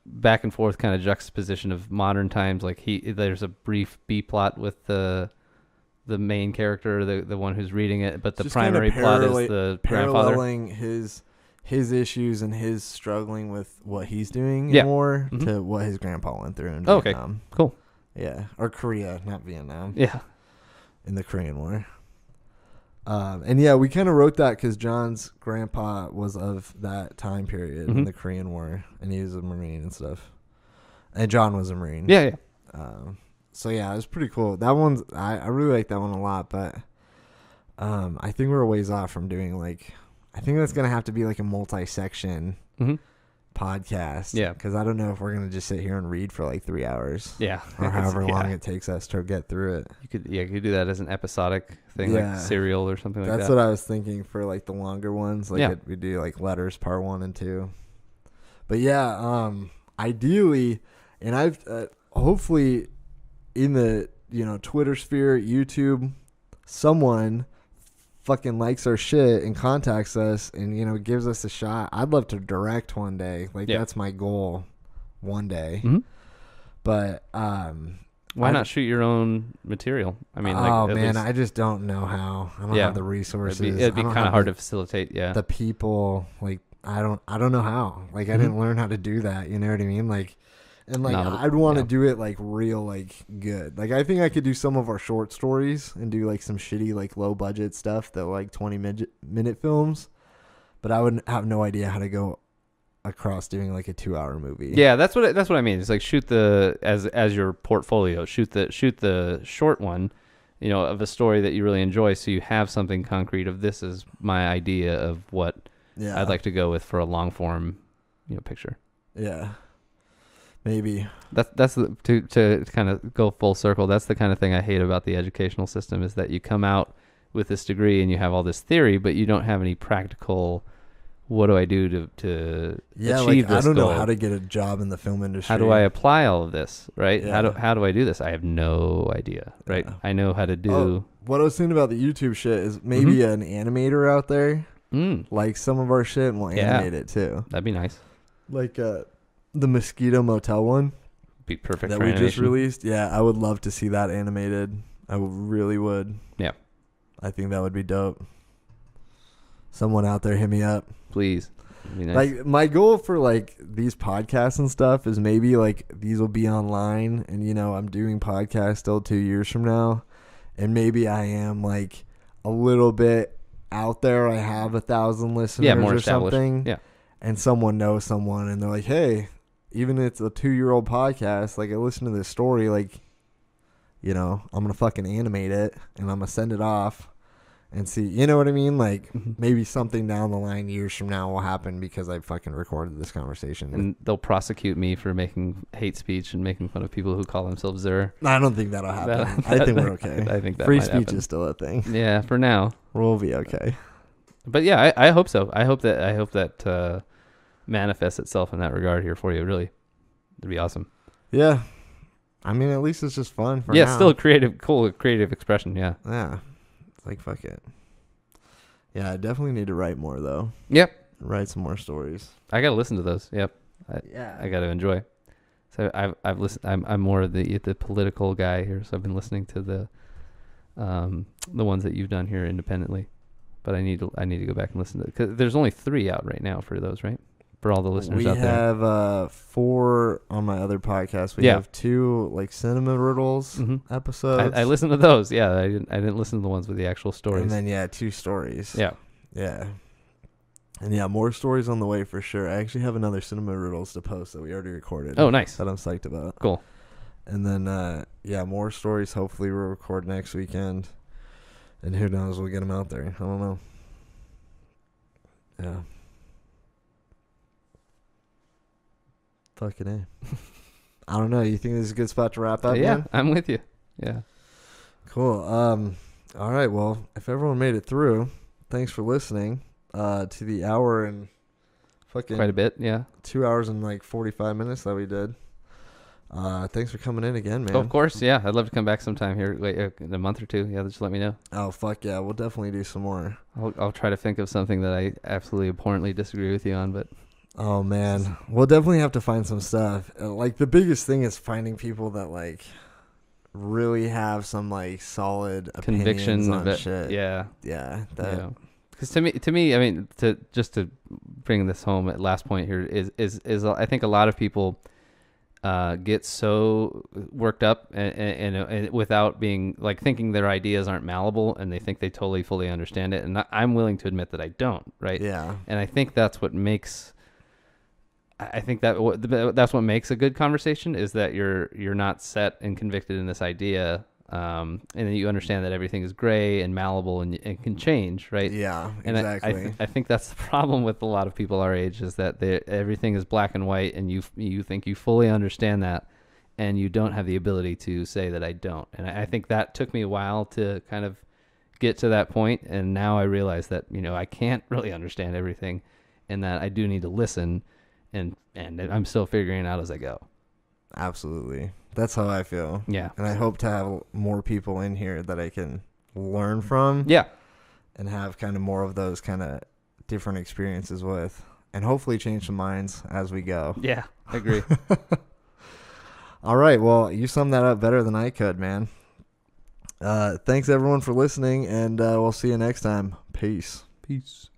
back and forth kind of juxtaposition of modern times, like there's a brief B plot with the main character, the one who's reading it, but the primary plot is the grandfather. Paralleling his issues and his struggling with what he's doing in war to what his grandpa went through in Vietnam. Okay, cool. Yeah, or Korea, not Vietnam. Yeah. In the Korean War. And yeah, we kind of wrote that because John's grandpa was of that time period in the Korean War, and he was a Marine and stuff. And John was a Marine. Yeah. So yeah, it was pretty cool. That one's I really like that one a lot, but I think we're a ways off from doing like, I think that's gonna have to be like a multi-section podcast. Yeah, because I don't know if we're gonna just sit here and read for like 3 hours. Yeah, or however long it takes us to get through it. You could do that as an episodic thing, like Serial or something like that. That's what I was thinking for like the longer ones. Like we do like Letters Part 1 and 2. But yeah, ideally, and I've hopefully in the Twitter sphere, YouTube, someone fucking likes our shit and contacts us and gives us a shot. I'd love to direct one day. Like that's my goal one day. But why not shoot your own material? I mean, I just don't know how. I don't have the resources. It'd be kind of hard to facilitate. Yeah, the people, like I don't know how. Like I didn't learn how to do that. You know what I mean? Like. And like I'd want to do it like real, like good. Like I think I could do some of our short stories and do like some shitty like low budget stuff that like 20-minute films, but I would have no idea how to go across doing like a 2-hour movie. Yeah, that's what I mean. It's like shoot the as your portfolio. Shoot the short one, of a story that you really enjoy, so you have something concrete of this is my idea of what I'd like to go with for a long form, picture. Yeah. Maybe. That's to kind of go full circle. That's the kind of thing I hate about the educational system, is that you come out with this degree and you have all this theory, but you don't have any practical. What do I do to achieve this I don't know goal? how to get a job in the film industry. How do I apply all of this, right? Yeah. How do I do this? I have no idea, right? Yeah. I know how to do. Oh, what I was thinking about the YouTube shit is maybe an animator out there like some of our shit and we'll animate it too. That'd be nice. Like the Mosquito Motel one Be perfect that for we animation. just released. Yeah, I would love to see that animated. I really would. Yeah. I think that would be dope. Someone out there hit me up. Please. That'd be nice. Like my goal for like these podcasts and stuff is maybe like these will be online and I'm doing podcasts still 2 years from now and maybe I am like a little bit out there. I have 1,000 listeners more or established. something. Yeah. And someone knows someone and they're like, hey, even if it's a 2-year-old podcast, like I listen to this story, like, I'm going to fucking animate it and I'm going to send it off. And see, you know what I mean? Like, maybe something down the line years from now will happen because I fucking recorded this conversation. And they'll prosecute me for making hate speech and making fun of people who call themselves Zer. I don't think that'll happen. I think we're okay. I think that free might speech happen. is still a thing. Yeah, for now. We'll be okay. But yeah, I hope so. I hope that manifests itself in that regard here for you. Really, it'd be awesome. Yeah, I mean, at least it's just fun for yeah, now. still a cool creative expression. Yeah. Yeah. Like, fuck it. Yeah, I definitely need to write more, though. Yep. Write some more stories. I got to listen to those. Yep. Yeah. I got to enjoy. So I've listened. I'm more of the political guy here, so I've been listening to the ones that you've done here independently. But I need to go back and listen to it, because there's only 3 out right now for those, right? For all the listeners out there. We have 4 on my other podcast. We have 2 like cinema riddles episodes. I listened to those. Yeah, I didn't listen to the ones with the actual stories. And then 2 stories. Yeah. Yeah. And more stories on the way for sure. I actually have another cinema riddles to post that we already recorded. Oh, nice. That I'm psyched about. Cool. And then more stories. Hopefully we'll record next weekend. And who knows, we'll get them out there. I don't know. Yeah. Fucking A. I don't know. You think this is a good spot to wrap up? Yeah, man? I'm with you. Yeah. Cool. All right. Well, if everyone made it through, thanks for listening to the hour and fucking Quite a bit. Yeah. 2 hours and like 45 minutes that we did. Thanks for coming in again, man. Oh, of course. Yeah. I'd love to come back sometime here in a month or 2. Yeah. Just let me know. Oh, fuck yeah. We'll definitely do some more. I'll try to think of something that I absolutely abhorrently disagree with you on, but. Oh, man. We'll definitely have to find some stuff. Like, the biggest thing is finding people that, like, really have some, like, solid Conviction opinions on of it. shit. Yeah. Yeah. Because to me, I mean, to bring this home at last point here is I think a lot of people get so worked up and without being like thinking their ideas aren't malleable, and they think they totally fully understand it. And I'm willing to admit that I don't. Right. Yeah. And I think that's what makes. I think that's what makes a good conversation, is that you're not set and convicted in this idea, and then you understand that everything is gray and malleable and can change, right? Yeah, and exactly. I think that's the problem with a lot of people our age, is that everything is black and white, and you think you fully understand that, and you don't have the ability to say that I don't. And I think that took me a while to kind of get to that point, and now I realize that I can't really understand everything, and that I do need to listen. And I'm still figuring it out as I go. Absolutely. That's how I feel. Yeah. And I hope to have more people in here that I can learn from. Yeah. And have kind of more of those kind of different experiences with. And hopefully change some minds as we go. Yeah, I agree. All right. Well, you summed that up better than I could, man. Thanks, everyone, for listening. And we'll see you next time. Peace. Peace.